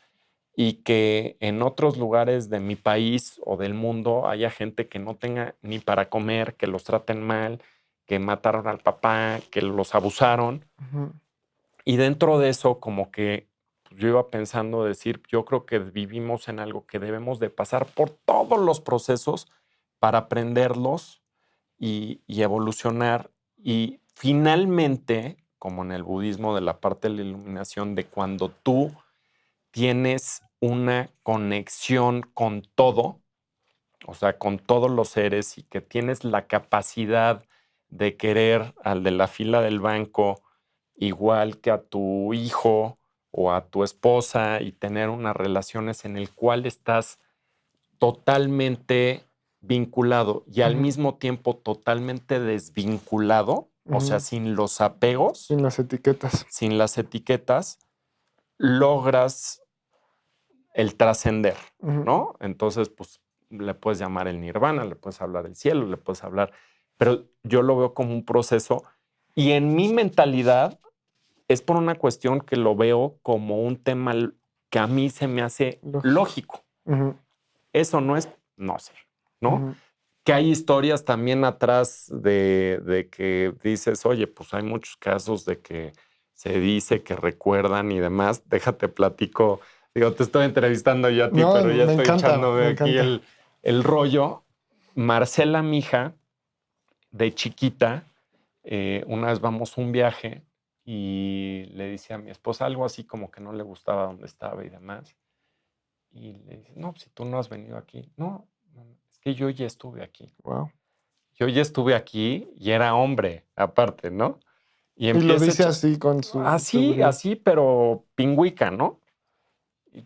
y que en otros lugares de mi país o del mundo haya gente que no tenga ni para comer, que los traten mal, que mataron al papá, que los abusaron.
ujú,
Y dentro de eso, como que yo iba pensando decir, yo creo que vivimos en algo que debemos de pasar por todos los procesos para aprenderlos y evolucionar y finalmente como en el budismo, de la parte de la iluminación, de cuando tú tienes una conexión con todo, o sea, con todos los seres y que tienes la capacidad de querer al de la fila del banco igual que a tu hijo o a tu esposa y tener unas relaciones en el cual estás totalmente vinculado y al mismo tiempo totalmente desvinculado, o sea, sin los apegos,
Sin las etiquetas.
sin las etiquetas, logras el trascender, ¿no? Entonces, pues le puedes llamar el nirvana, le puedes hablar del cielo, le puedes hablar, pero yo lo veo como un proceso y en mi mentalidad es por una cuestión que lo veo como un tema que a mí se me hace lógico. Eso no es, no sé, ¿no? Que hay historias también atrás de que dices, oye, pues hay muchos casos de que se dice que recuerdan y demás. Déjate platico. Digo, te estoy entrevistando yo a ti,
No,
pero ya
me
estoy
encanta,
echándome
me
aquí
encanta.
el rollo. Marcela, mi hija, de chiquita, una vez vamos a un viaje y le dice a mi esposa algo así como que no le gustaba donde estaba y demás. Y le dice, no, si tú no has venido aquí. No, es que yo ya estuve aquí.
Wow.
Yo ya estuve aquí y era hombre, aparte, ¿no? Y
Y lo
empieza a
dice
echar,
así con su
así,
seguridad.
así, pero pingüica, ¿no? Y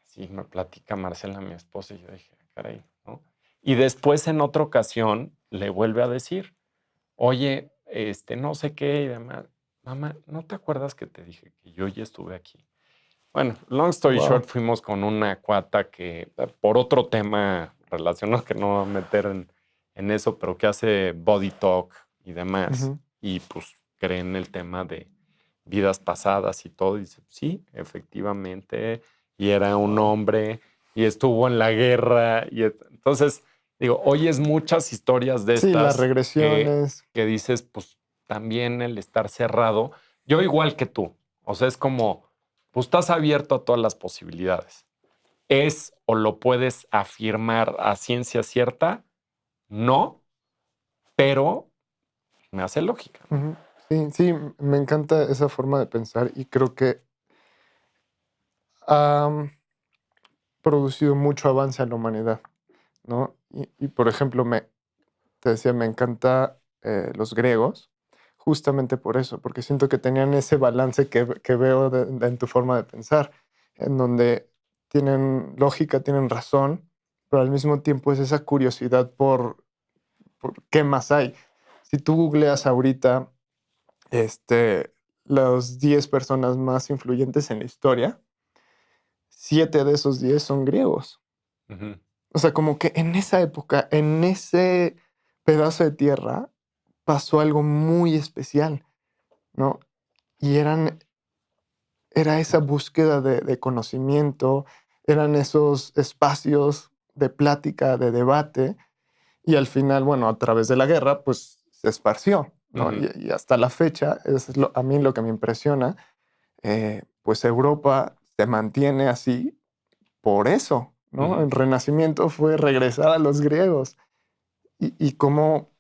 sí, me platica Marcela, mi esposa, y yo dije, caray, ¿no? Y después en otra ocasión le vuelve a decir, oye, no sé qué y demás. Mamá, ¿no te acuerdas que te dije que yo ya estuve aquí? Bueno, long story
Wow.
short, fuimos con una cuata que, por otro tema relacionado que no voy a meter en eso, pero que hace body talk y demás, y pues cree en el tema de vidas pasadas y todo, y dice, sí, efectivamente, y era un hombre, y estuvo en la guerra, y entonces, digo, oyes muchas historias de
Sí, las
estas
regresiones.
que dices, pues también el estar cerrado, yo igual que tú, o sea, es como pues estás abierto a todas las posibilidades. ¿Es o lo puedes afirmar a ciencia cierta? No, pero me hace lógica, ¿no?
Sí, sí, me encanta esa forma de pensar y creo que ha producido mucho avance a la humanidad, ¿no? Y, por ejemplo, te decía, me encanta los griegos, justamente por eso, porque siento que tenían ese balance que veo en tu forma de pensar, en donde tienen lógica, tienen razón, pero al mismo tiempo es esa curiosidad por qué más hay. Si tú googleas ahorita las 10 personas más influyentes en la historia, 7 de esos 10 son griegos.
Ujú,
O sea, como que en esa época, en ese pedazo de tierra, pasó algo muy especial, ¿no? Y era esa búsqueda de conocimiento, eran esos espacios de plática, de debate, y al final, bueno, a través de la guerra, pues se esparció, ¿no?
ujú,
Y hasta la fecha, es a mí lo que me impresiona, pues Europa se mantiene así por eso, ¿no?
ujú,
El Renacimiento fue regresar a los griegos y cómo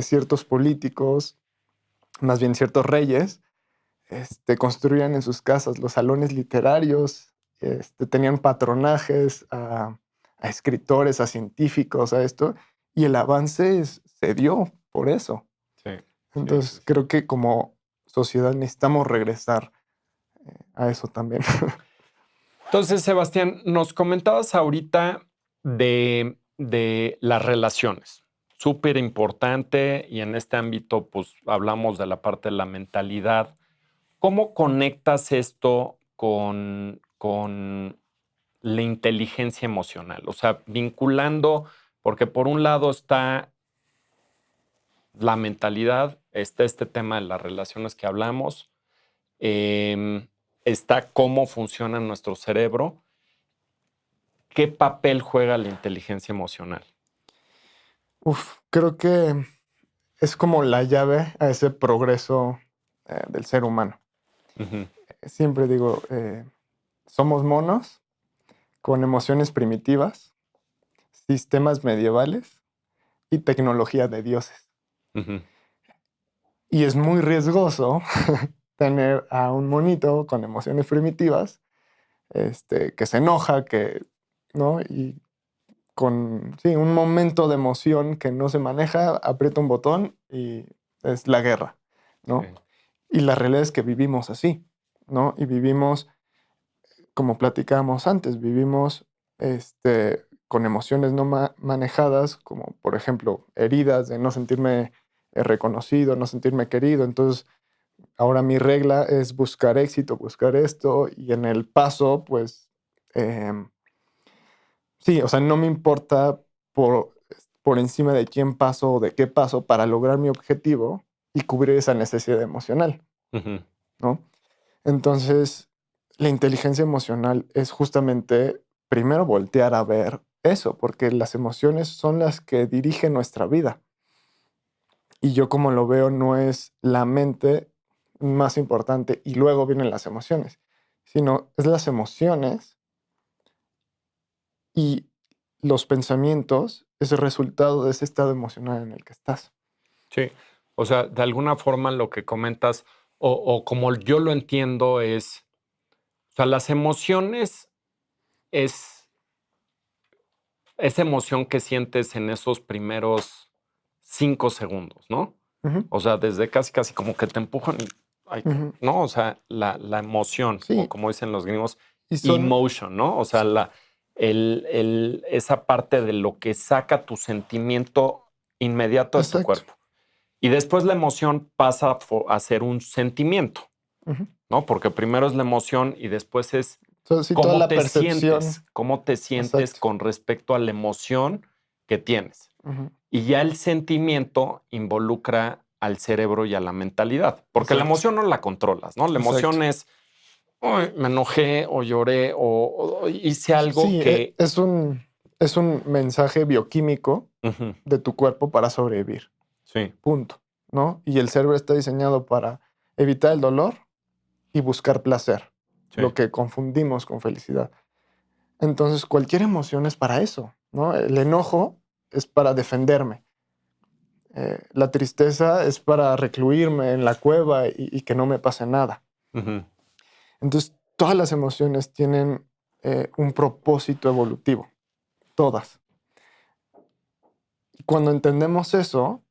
ciertos políticos, más bien ciertos reyes, construían en sus casas los salones literarios, tenían patronajes a escritores, a científicos, a esto, y el avance se dio por eso.
sí, sí, sí,
Entonces
sí.
creo que como sociedad necesitamos regresar a eso también.
Entonces, Sebastián, nos comentabas ahorita de las relaciones. Súper importante y en este ámbito, pues hablamos de la parte de la mentalidad. ¿Cómo conectas esto con la inteligencia emocional? O sea, vinculando, porque por un lado está la mentalidad, está este tema de las relaciones que hablamos, está cómo funciona nuestro cerebro. ¿Qué papel juega la inteligencia emocional?
Uf, creo que es como la llave a ese progreso del ser humano.
Ujú,
Siempre digo, somos monos con emociones primitivas, sistemas medievales y tecnología de dioses.
ujú,
Y es muy riesgoso tener a un monito con emociones primitivas, que se enoja, ¿no? Y con sí, un momento de emoción que no se maneja, aprieta un botón y es la guerra, ¿no?
Sí.
Y la realidad es que vivimos así, ¿no? Y vivimos, como platicábamos antes, vivimos con emociones no manejadas, como por ejemplo heridas de no sentirme reconocido, no sentirme querido. Entonces, ahora mi regla es buscar éxito, buscar esto, y en el paso, pues, em, sí, o sea, no me importa por, por encima de quién paso o de qué paso para lograr mi objetivo y cubrir esa necesidad emocional,
Ujú.
¿no? Entonces, la inteligencia emocional es justamente primero voltear a ver eso, porque las emociones son las que dirigen nuestra vida. Y yo como lo veo, no es la mente más importante y luego vienen las emociones, sino es las emociones y los pensamientos es el resultado de ese estado emocional en el que estás.
Sí, o sea, de alguna forma lo que comentas, o como yo lo entiendo es, o sea, las emociones es esa emoción que sientes en esos primeros 5 segundos, ¿no?
Ujú,
O sea, desde casi, casi como que te empujan y, ay,
ujú.
¿no? O sea, la emoción, o
Sí,
como dicen los gringos,
y son...
emotion, ¿no? O sea,
s-
esa parte de lo que saca tu sentimiento inmediato de tu
Exacto.
cuerpo. Y después la emoción pasa a ser un sentimiento,
Ujú.
¿no? Porque primero es la emoción y después es
Sí, toda la percepción.
cómo te sientes
Exacto.
con respecto a la emoción que tienes.
Ujú.
Y ya el sentimiento involucra al cerebro y a la mentalidad, porque la
Exacto.
emoción no la controlas, ¿no? La
Exacto.
emoción es, "Ay, me enojé o lloré o hice algo
Sí,
que...
es un mensaje bioquímico
Ujú,
de tu cuerpo para sobrevivir.
sí,
Punto, ¿no? Y el cerebro está diseñado para evitar el dolor y buscar placer,
sí,
lo que confundimos con felicidad. Entonces, cualquier emoción es para eso, ¿no? El enojo es para defenderme. La tristeza es para recluirme en la cueva y que no me pase nada.
ujú,
Entonces, todas las emociones tienen un propósito evolutivo, todas. Y cuando entendemos eso,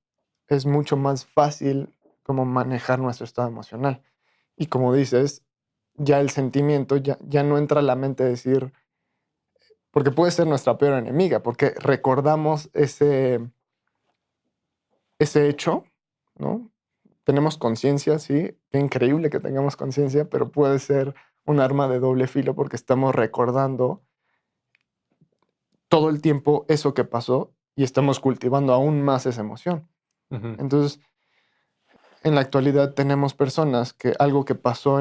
es mucho más fácil como manejar nuestro estado emocional. Y como dices, ya el sentimiento ya no entra a la mente decir, porque puede ser nuestra peor enemiga, porque recordamos ese hecho, ¿no? Tenemos conciencia, sí, qué increíble que tengamos conciencia, pero puede ser un arma de doble filo porque estamos recordando todo el tiempo eso que pasó y estamos cultivando aún más esa emoción.
ujú.
Entonces, en la actualidad tenemos personas que algo que pasó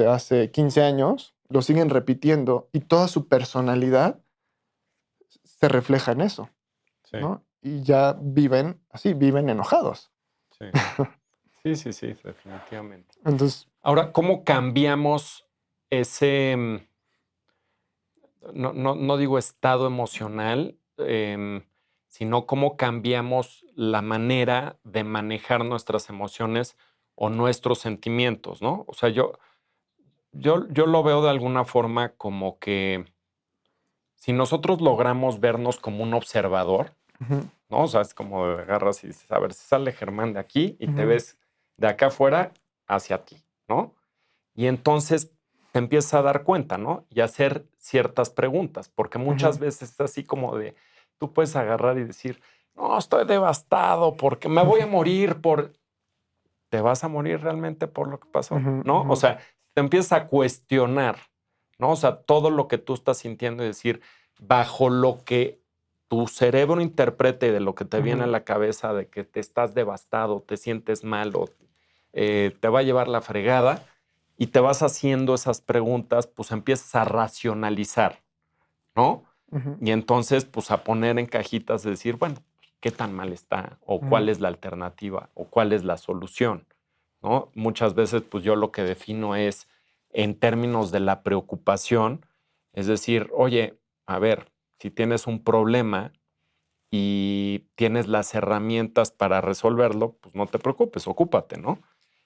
hace 15 años lo siguen repitiendo y toda su personalidad se refleja en eso,
Sí,
¿no? Y ya viven así, viven enojados.
sí. Sí, sí, sí, definitivamente.
Entonces,
Ahora, ¿cómo cambiamos ese, no digo estado emocional, sino cómo cambiamos la manera de manejar nuestras emociones o nuestros sentimientos, ¿no? O sea, yo lo veo de alguna forma como que si nosotros logramos vernos como un observador,
ujú,
¿no? O sea, es como de agarras y dices, a ver, si sale Germán de aquí y te
ujú,
ves de acá afuera hacia ti, ¿no? Y entonces te empiezas a dar cuenta, ¿no? Y hacer ciertas preguntas, porque muchas
ujú,
veces es así como de, tú puedes agarrar y decir, no, estoy devastado porque me voy a morir por... ¿Te vas a morir realmente por lo que pasó?
ujú,
¿No?
ujú,
O sea, te empiezas a cuestionar, ¿no? O sea, todo lo que tú estás sintiendo y decir, bajo lo que tu cerebro interprete de lo que te viene a
ujú,
la cabeza, de que te estás devastado, te sientes mal o te va a llevar la fregada y te vas haciendo esas preguntas, pues empiezas a racionalizar, ¿no?
ujú,
Y entonces, pues a poner en cajitas de decir, bueno, ¿qué tan mal está? ¿O
ujú,
cuál es la alternativa? ¿O cuál es la solución? ¿No? Muchas veces, pues yo lo que defino es en términos de la preocupación, es decir, oye, a ver, si tienes un problema y tienes las herramientas para resolverlo, pues no te preocupes, ocúpate, ¿no?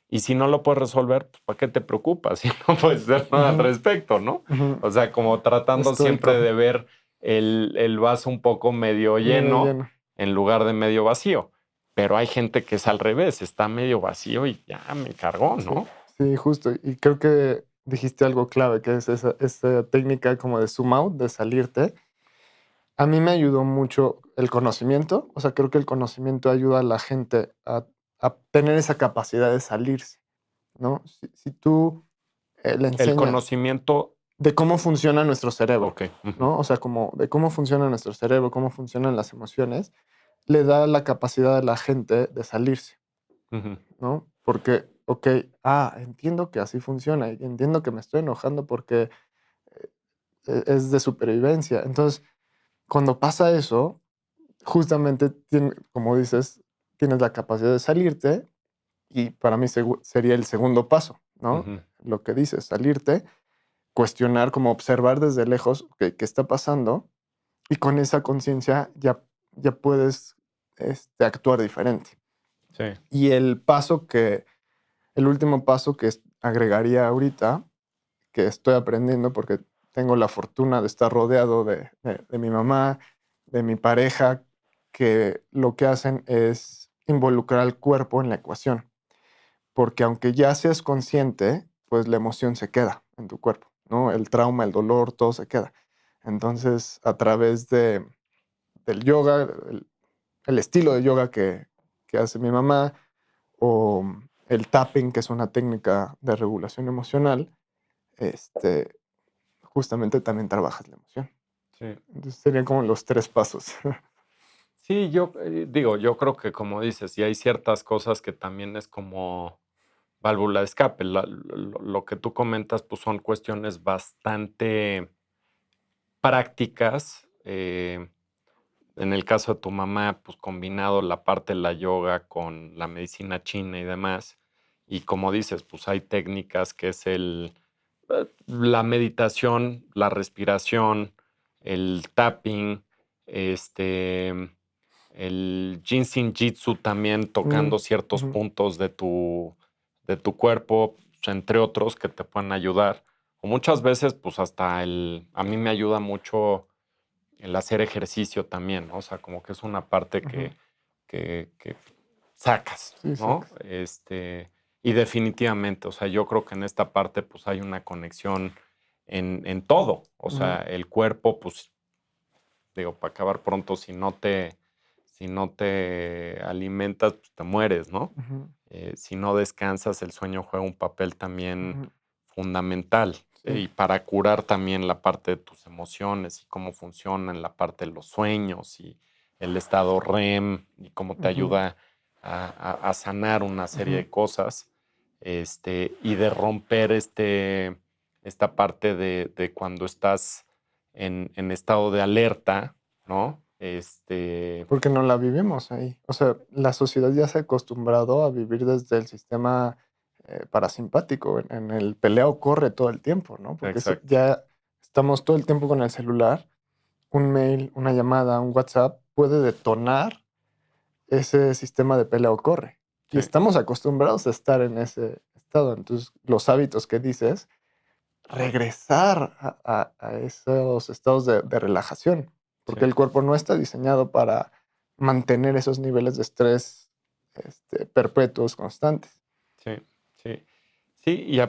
Y si no lo puedes resolver, pues ¿para qué te preocupas? Si no puedes hacer nada al
Ujú,
respecto, ¿no?
ujú.
O sea, como tratando siempre
Estoico,
de ver el vaso un poco medio
medio
lleno
lleno.
en lugar de medio vacío. Pero hay gente que es al revés, está medio vacío y ya me cargó,
Sí,
¿no?
sí, justo. Y creo que dijiste algo clave, que es esa técnica como de zoom out, de salirte. A mí me ayudó mucho el conocimiento, o sea, creo que el conocimiento ayuda a la gente a tener esa capacidad de salirse, ¿no? Si tú le
El
enseñas
conocimiento,
de cómo funciona nuestro cerebro,
ok. Ujú,
¿no? O sea, como de cómo funciona nuestro cerebro, cómo funcionan las emociones, le da la capacidad a la gente de salirse,
ujú,
¿no? Porque, ok, entiendo que así funciona y entiendo que me estoy enojando porque es de supervivencia. Entonces, cuando pasa eso, justamente, como dices, tienes la capacidad de salirte y para mí sería el segundo paso, ¿no?
ujú.
Lo que dices, salirte, cuestionar, como observar desde lejos qué está pasando y con esa conciencia ya puedes actuar diferente.
Sí,
Y el último paso que agregaría ahorita, que estoy aprendiendo porque tengo la fortuna de estar rodeado de mi mamá, de mi pareja, que lo que hacen es involucrar al cuerpo en la ecuación, porque aunque ya seas consciente, pues la emoción se queda en tu cuerpo, ¿no? El trauma, el dolor, todo se queda. Entonces, a través del yoga, el estilo de yoga que hace mi mamá, o el tapping, que es una técnica de regulación emocional, este, justamente también trabajas la emoción.
sí.
Entonces serían como los 3 pasos.
Sí, yo digo, yo creo que como dices, y hay ciertas cosas que también es como válvula de escape. Lo que tú comentas, pues son cuestiones bastante prácticas. En el caso de tu mamá, pues combinado la parte de la yoga con la medicina china y demás. Y como dices, pues hay técnicas que es la meditación, la respiración, el tapping, este, el Jinshin Jitsu también
Mm,
tocando ciertos
ujú,
puntos de tu cuerpo, pues, entre otros que te pueden ayudar. O muchas veces, pues hasta a mí me ayuda mucho el hacer ejercicio también, ¿no? O sea, como que es una parte
ujú.
que sacas,
Sí,
¿no?
sacas.
Y definitivamente, o sea, yo creo que en esta parte pues hay una conexión en todo. O sea,
Ujú,
el cuerpo, pues, digo, para acabar pronto, si no te alimentas, pues te mueres, ¿no?
ujú,
Si no descansas, el sueño juega un papel también
ujú.
fundamental.
Sí.
Y para curar también la parte de tus emociones y cómo funcionan la parte de los sueños y el estado REM y cómo te
Ujú,
ayuda a sanar una serie
ujú.
de cosas, y de romper esta parte de cuando estás en estado de alerta, ¿no?
Porque no la vivimos ahí. O sea, la sociedad ya se ha acostumbrado a vivir desde el sistema, parasimpático, en el pelea o corre todo el tiempo, ¿no? Porque eso
Exacto.
ya estamos todo el tiempo con el celular, un mail, una llamada, un WhatsApp puede detonar ese sistema de pelea o corre. Y
Sí,
estamos acostumbrados a estar en ese estado. Entonces, los hábitos que dices, regresar a esos estados de relajación,
sí,
porque el cuerpo no está diseñado para mantener esos niveles de estrés perpetuos, constantes.
sí, sí. Sí,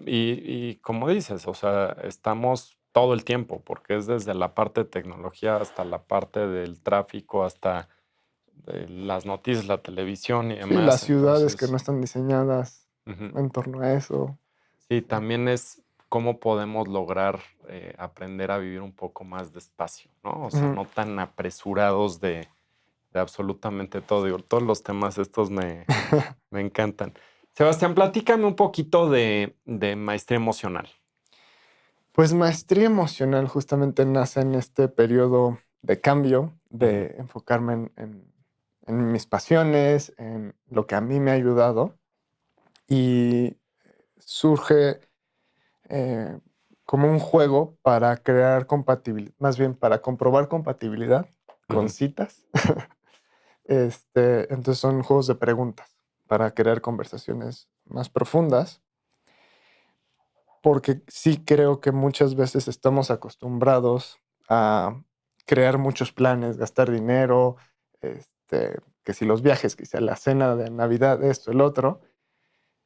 y como dices, o sea, estamos todo el tiempo, porque es desde la parte de tecnología hasta la parte del tráfico, hasta las noticias, la televisión y
Sí, las
demás.
ciudades que no
Entonces,
están diseñadas
ujú,
en torno a eso.
sí,
Sí.
también es cómo podemos lograr aprender a vivir un poco más despacio, ¿no? O sea,
Ujú.
no tan apresurados de absolutamente todo. Digo, todos los temas estos me encantan. Sebastián, platícame un poquito de maestría emocional.
Pues maestría emocional justamente nace en este periodo de cambio,
Ujú,
de enfocarme en mis pasiones, en lo que a mí me ha ayudado y surge eh, como un juego para crear compatibilidad, más bien para comprobar compatibilidad con citas. Entonces son juegos de preguntas para crear conversaciones más profundas, porque sí creo que muchas veces estamos acostumbrados a crear muchos planes, gastar dinero, que si los viajes, que si la cena de Navidad, esto, el otro,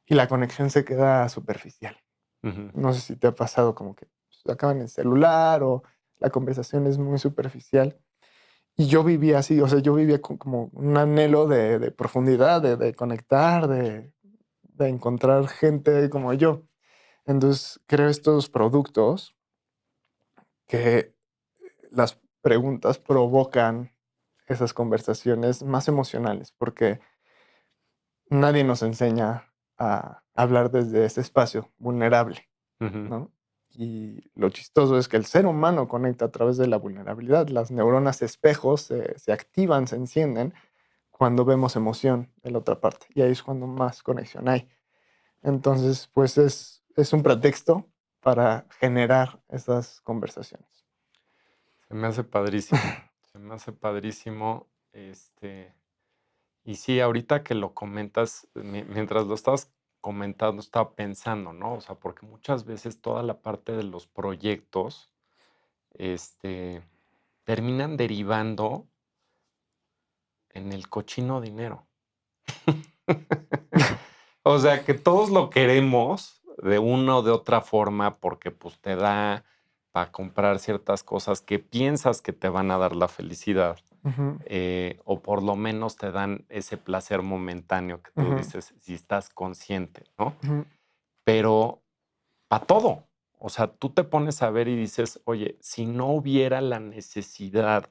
y la conexión se queda superficial.
Ujú.
No sé si te ha pasado como que acaban en el celular o la conversación es muy superficial. Y yo vivía así, o sea, yo vivía como un anhelo de profundidad, de conectar, de encontrar gente como yo. Entonces, creo estos productos que las preguntas provocan esas conversaciones más emocionales, porque nadie nos enseña a hablar desde ese espacio vulnerable,
Ujú.
¿no? Y lo chistoso es que el ser humano conecta a través de la vulnerabilidad. Las neuronas espejos se activan, se encienden cuando vemos emoción de la otra parte. Y ahí es cuando más conexión hay. Entonces, pues es un pretexto para generar esas conversaciones.
Se me hace padrísimo. Se me hace padrísimo. Y sí, ahorita que lo comentas, mientras lo estabas comentando, estaba pensando, ¿no? O sea, porque muchas veces toda la parte de los proyectos, este, terminan derivando en el cochino dinero. O sea, que todos lo queremos de una o de otra forma porque pues te da para comprar ciertas cosas que piensas que te van a dar la felicidad,
Ujú,
o por lo menos te dan ese placer momentáneo que tú
ujú,
dices si estás consciente, ¿no?
ujú,
Pero para todo. O sea, tú te pones a ver y dices, oye, si no hubiera la necesidad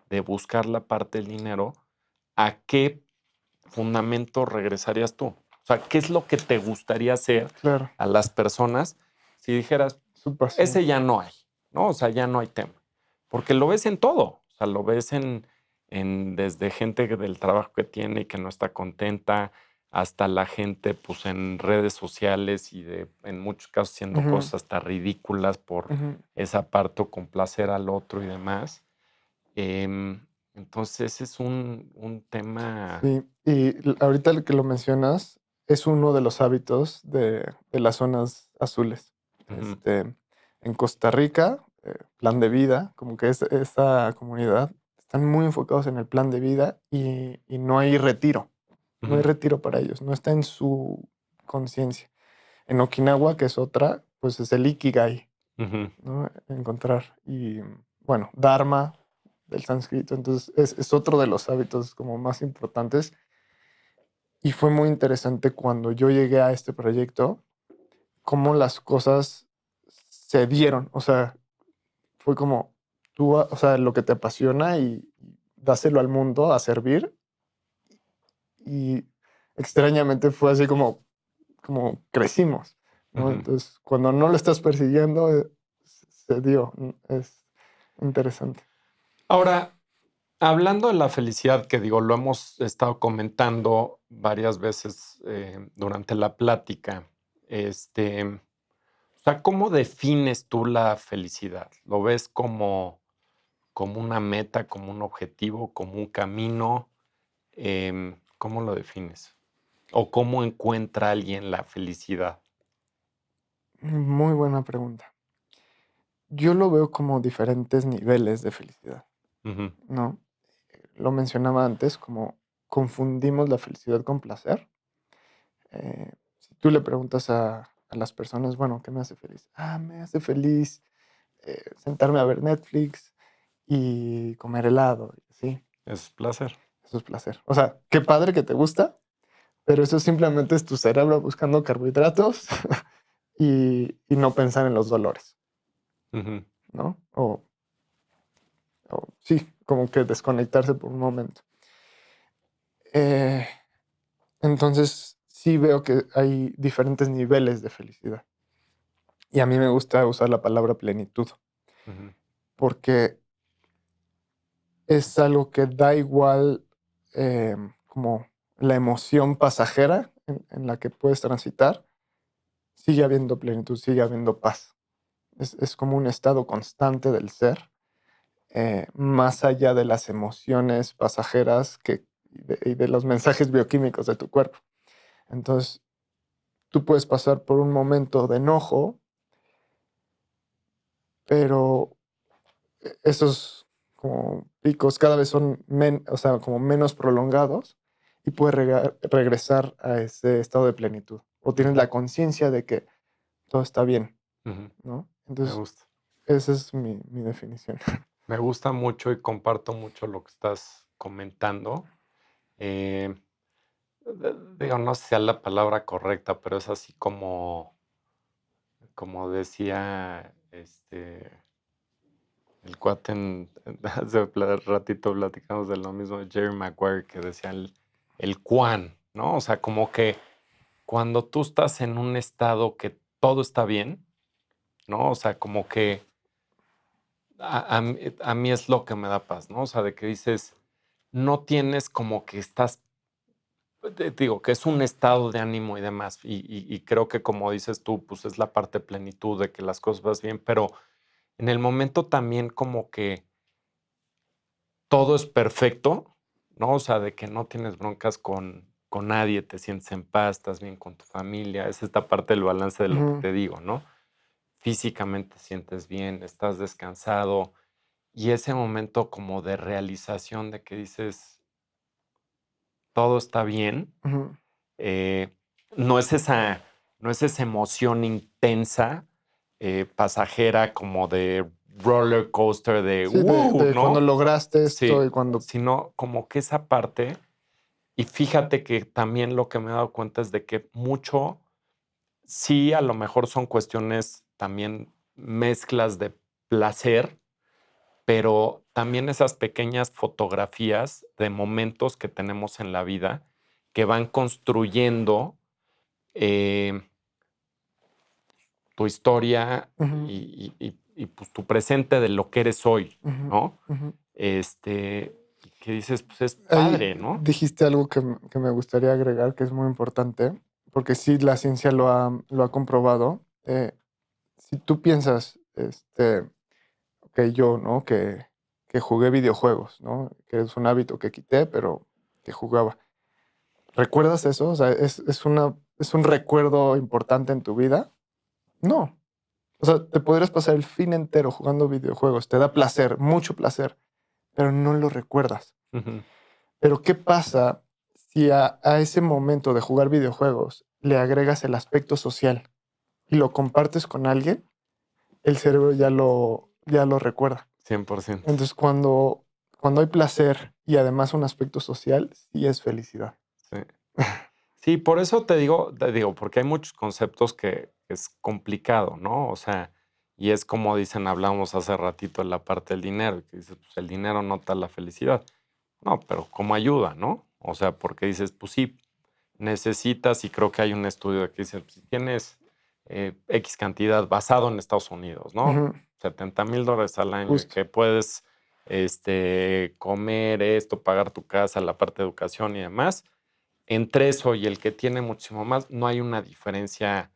de buscar la parte del dinero, ¿a qué fundamento regresarías tú? O sea, ¿qué es lo que te gustaría hacer
claro,
a las personas si dijeras,
su pasión.
ese ya no hay, ¿no? O sea, ya no hay tema. Porque lo ves en todo. O sea, lo ves en desde gente del trabajo que tiene y que no está contenta, hasta la gente, pues, en redes sociales y en muchos casos haciendo
Ujú,
cosas hasta ridículas por
ujú.
esa parte o complacer al otro y demás. Entonces es un tema.
Sí, y ahorita que lo mencionas, es uno de los hábitos de las zonas azules.
Ujú,
En Costa Rica, plan de vida, como que esa comunidad, están muy enfocados en el plan de vida y no hay retiro. No hay
ujú,
retiro para ellos, no está en su conciencia. En Okinawa, que es otra, pues es el Ikigai,
ujú.
¿no? Encontrar. Y bueno, Dharma del sánscrito. Entonces, es otro de los hábitos como más importantes. Y fue muy interesante cuando yo llegué a este proyecto, cómo las cosas se dieron. O sea, fue como tú, o sea, lo que te apasiona y dáselo al mundo a servir. Y extrañamente fue así como crecimos, ¿no?
Ujú.
Entonces, cuando no lo estás persiguiendo, se dio. Es interesante.
Ahora, hablando de la felicidad, que digo, lo hemos estado comentando varias veces durante la plática, o sea, ¿cómo defines tú la felicidad? ¿Lo ves como una meta, como un objetivo, como un camino? ¿Cómo lo defines? ¿O cómo encuentra alguien la felicidad?
Muy buena pregunta. Yo lo veo como diferentes niveles de felicidad,
Ujú,
¿no? Lo mencionaba antes, como confundimos la felicidad con placer. Si tú le preguntas a las personas, bueno, ¿qué me hace feliz? Ah, me hace feliz sentarme a ver Netflix y comer helado, sí,
es placer.
eso es placer. O sea, qué padre que te gusta, pero eso simplemente es tu cerebro buscando carbohidratos y no pensar en los dolores,
Ujú,
¿no? O sí, como que desconectarse por un momento. Eh, entonces, sí veo que hay diferentes niveles de felicidad. Y a mí me gusta usar la palabra plenitud,
ujú,
porque es algo que da igual como la emoción pasajera en la que puedes transitar, sigue habiendo plenitud, sigue habiendo paz. Es como un estado constante del ser más allá de las emociones pasajeras y de los mensajes bioquímicos de tu cuerpo. Entonces, tú puedes pasar por un momento de enojo, pero esos como picos cada vez son o sea, como menos prolongados y puedes regresar a ese estado de plenitud. O tienes
Ujú,
la conciencia de que todo está bien,
ujú.
¿no?
Me
Entonces,
gusta.
esa es mi definición.
Me gusta mucho y comparto mucho lo que estás comentando. Eh, digo, no sé si sea la palabra correcta, pero es así como decía el cuate hace ratito platicamos de lo mismo de Jerry Maguire que decía el Quan, ¿no? O sea, como que cuando tú estás en un estado que todo está bien, ¿no? O sea, como que a mí es lo que me da paz, ¿no? O sea, de que dices, no tienes como que estás, te digo, que es un estado de ánimo y demás. Y creo que como dices tú, pues es la parte de plenitud de que las cosas vas bien, pero en el momento también como que todo es perfecto, ¿no? O sea, de que no tienes broncas con nadie, te sientes en paz, estás bien con tu familia. Es esta parte del balance de lo que
Ujú,
te digo, ¿no? Físicamente te sientes bien, estás descansado y ese momento como de realización de que dices, todo está bien,
ujú.
eh, no es no es esa emoción intensa, pasajera, como de roller coaster de,
Sí, de cuando
¿no?
lograste esto
Sí,
y cuando...
sino como que esa parte, y fíjate que también lo que me he dado cuenta es de que mucho, sí, a lo mejor son cuestiones también mezclas de placer, pero también esas pequeñas fotografías de momentos que tenemos en la vida que van construyendo eh, tu historia
Ujú,
pues, tu presente de lo que eres hoy,
ujú,
¿no?
ujú.
Que dices, pues es
Ahí
padre, ¿no?
dijiste algo que me gustaría agregar, que es muy importante, porque sí, la ciencia lo ha comprobado. Si tú piensas, que yo, ¿no? Que jugué videojuegos, ¿no? Que es un hábito que quité, pero que jugaba. ¿Recuerdas eso? O sea, ¿es un recuerdo importante en tu vida? No. O sea, te podrías pasar el fin entero jugando videojuegos. Te da placer, mucho placer, pero no lo recuerdas.
Ujú,
Pero ¿qué pasa si a ese momento de jugar videojuegos le agregas el aspecto social y lo compartes con alguien? El cerebro ya lo recuerda.
100%.
Entonces, cuando hay placer y además un aspecto social, sí es felicidad.
Sí. Sí, por eso te digo, porque hay muchos conceptos que es complicado, ¿no? O sea, y es como dicen, hablamos hace ratito en la parte del dinero, que dices, pues el dinero no da la felicidad. No, pero como ayuda, ¿no? O sea, porque dices, pues sí, necesitas, y creo que hay un estudio que dice, pues, si tienes X cantidad basado en Estados Unidos, ¿no?
Ujú,
$70,000 al año y
justo.
que puedes comer esto, pagar tu casa, la parte de educación y demás, entre eso y el que tiene muchísimo más, no hay una diferencia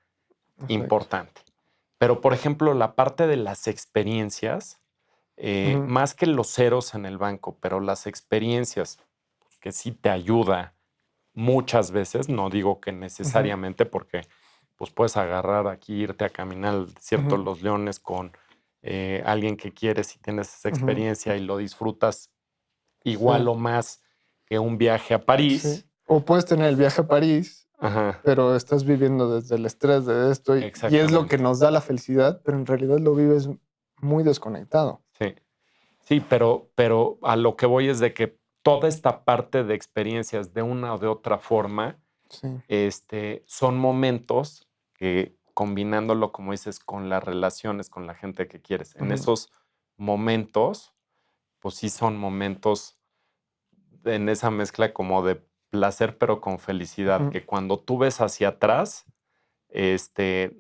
Exacto.
importante. Pero, por ejemplo, la parte de las experiencias,
Ujú,
más que los ceros en el banco, pero las experiencias que sí te ayuda muchas veces, no digo que
ujú,
necesariamente, porque pues puedes agarrar aquí, irte a caminar al desierto de
ujú,
los Leones con alguien que quieres y tienes esa
ujú.
experiencia y lo disfrutas
Sí,
igual o más que un viaje a
sí.
París.
O puedes tener el viaje a París,
Ajá,
pero estás viviendo desde el estrés de esto y es lo que
exactamente.
nos da la felicidad, pero en realidad lo vives muy desconectado.
Sí, sí, pero a lo que voy es de que toda esta parte de experiencias de una o de otra forma,
Sí.
son momentos que combinándolo, como dices, con las relaciones, con la gente que quieres, en
Ujú,
esos momentos, pues sí son momentos en esa mezcla como de placer, pero con felicidad,
ujú.
que cuando tú ves hacia atrás, este,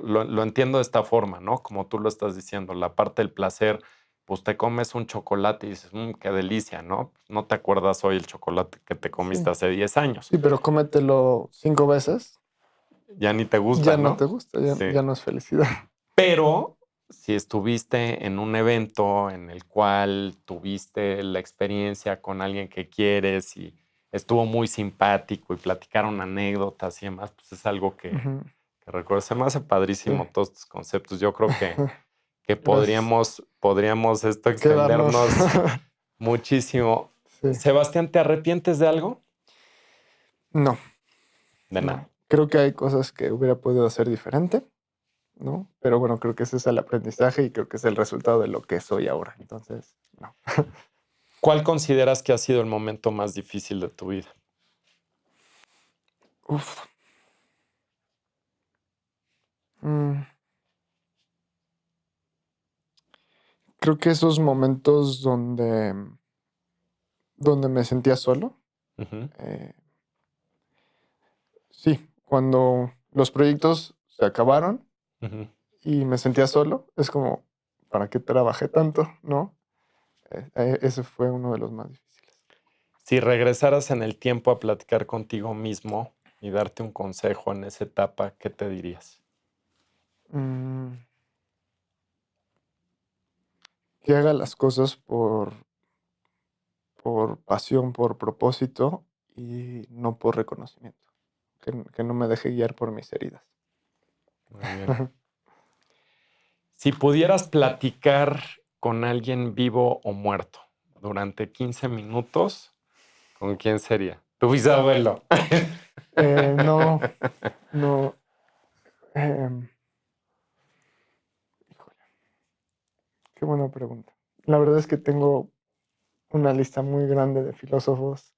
lo entiendo de esta forma, ¿no? Como tú lo estás diciendo, la parte del placer, pues te comes un chocolate y dices, qué delicia, ¿no? No te acuerdas hoy el chocolate que te
Sí,
comiste hace 10 años.
sí, pero cómetelo 5 veces,
Ya ni te gusta,
ya no
¿no?
te gusta,
Sí.
ya no es felicidad.
Pero si estuviste en un evento en el cual tuviste la experiencia con alguien que quieres y estuvo muy simpático y platicaron anécdotas y demás, pues es algo
Ujú.
que recuerdo. Se me hace
Sí.
padrísimo todos estos conceptos. Yo creo que
Gracias.
podríamos esto
Quedarnos.
extendernos muchísimo.
Sí.
Sebastián, ¿te arrepientes de algo?
No,
De nada.
no. Creo que hay cosas que hubiera podido hacer diferente, ¿no? Pero bueno, creo que ese es el aprendizaje y creo que es el resultado de lo que soy ahora. Entonces, no.
¿Cuál consideras que ha sido el momento más difícil de tu vida?
Uf. Mm, Creo que esos momentos donde me sentía solo,
Ujú,
eh, sí, cuando los proyectos se acabaron
ujú.
y me sentía solo, es como, ¿para qué trabajé tanto? ¿No? Ese fue uno de los más difíciles.
Si regresaras en el tiempo a platicar contigo mismo y darte un consejo en esa etapa, ¿qué te dirías?
Mm, que haga las cosas por pasión, por propósito y no por reconocimiento. Que no me deje guiar por mis heridas.
Muy bien. Si pudieras platicar con alguien vivo o muerto durante 15 minutos, ¿con quién sería? Tu bisabuelo.
No, no. em, híjole, qué buena pregunta. La verdad es que tengo una lista muy grande de filósofos,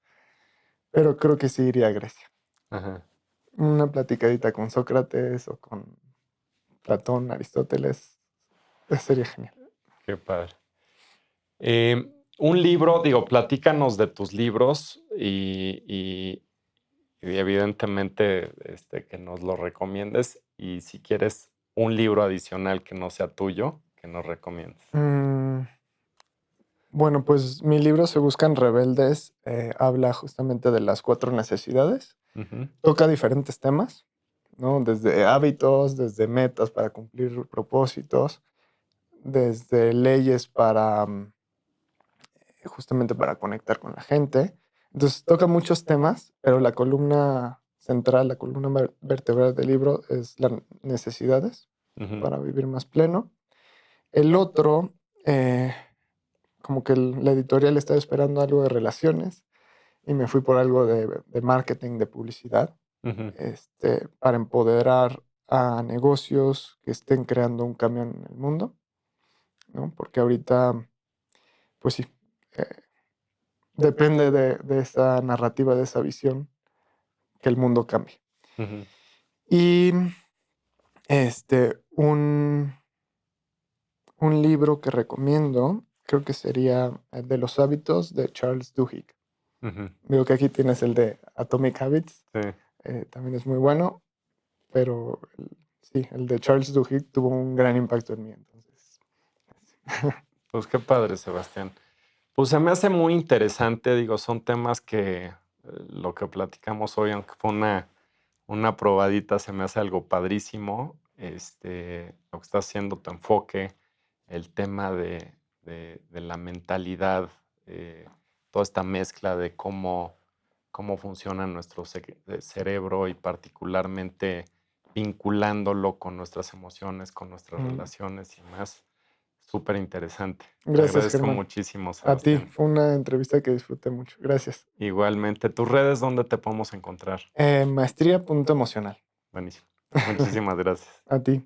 pero creo que sí iría a Grecia.
Ajá,
Una platicadita con Sócrates o con Platón, Aristóteles, sería genial.
qué padre. Un libro, digo, platícanos de tus libros y evidentemente que nos lo recomiendes y si quieres un libro adicional que no sea tuyo, que nos recomiendes.
Mm, bueno, pues mi libro Se Buscan Rebeldes habla justamente de las 4 necesidades.
Ujú,
Toca diferentes temas, ¿no? Desde hábitos, desde metas para cumplir propósitos, desde leyes para justamente para conectar con la gente. Entonces toca muchos temas, pero la columna central, la columna vertebral del libro es las necesidades
ujú,
para vivir más pleno. El otro, como que la editorial estaba esperando algo de relaciones y me fui por algo de marketing, de publicidad,
ujú,
para empoderar a negocios que estén creando un cambio en el mundo, ¿no? Porque ahorita, pues sí, eh, depende de esa narrativa, de esa visión, que el mundo cambie.
ujú,
Y un libro que recomiendo, creo que sería el de los hábitos de Charles Duhigg.
ujú.
Veo que aquí tienes el de Atomic Habits,
Sí,
también es muy bueno, pero sí, el de Charles Duhigg tuvo un gran impacto en mí. Entonces,
pues qué padre, Sebastián. Pues se me hace muy interesante, digo, son temas que lo que platicamos hoy, aunque fue una probadita, se me hace algo padrísimo. Lo que está haciendo tu enfoque, el tema de la mentalidad, toda esta mezcla de cómo funciona nuestro cerebro y particularmente vinculándolo con nuestras emociones, con nuestras
mm,
relaciones y más. Súper interesante. Te
gracias,
agradezco
Germán.
muchísimo,
A ti,
Sebastián.
fue una entrevista que disfruté mucho. Gracias.
Igualmente, ¿tus redes dónde te podemos encontrar?
Maestría punto emocional.
Buenísimo. Muchísimas gracias.
A ti.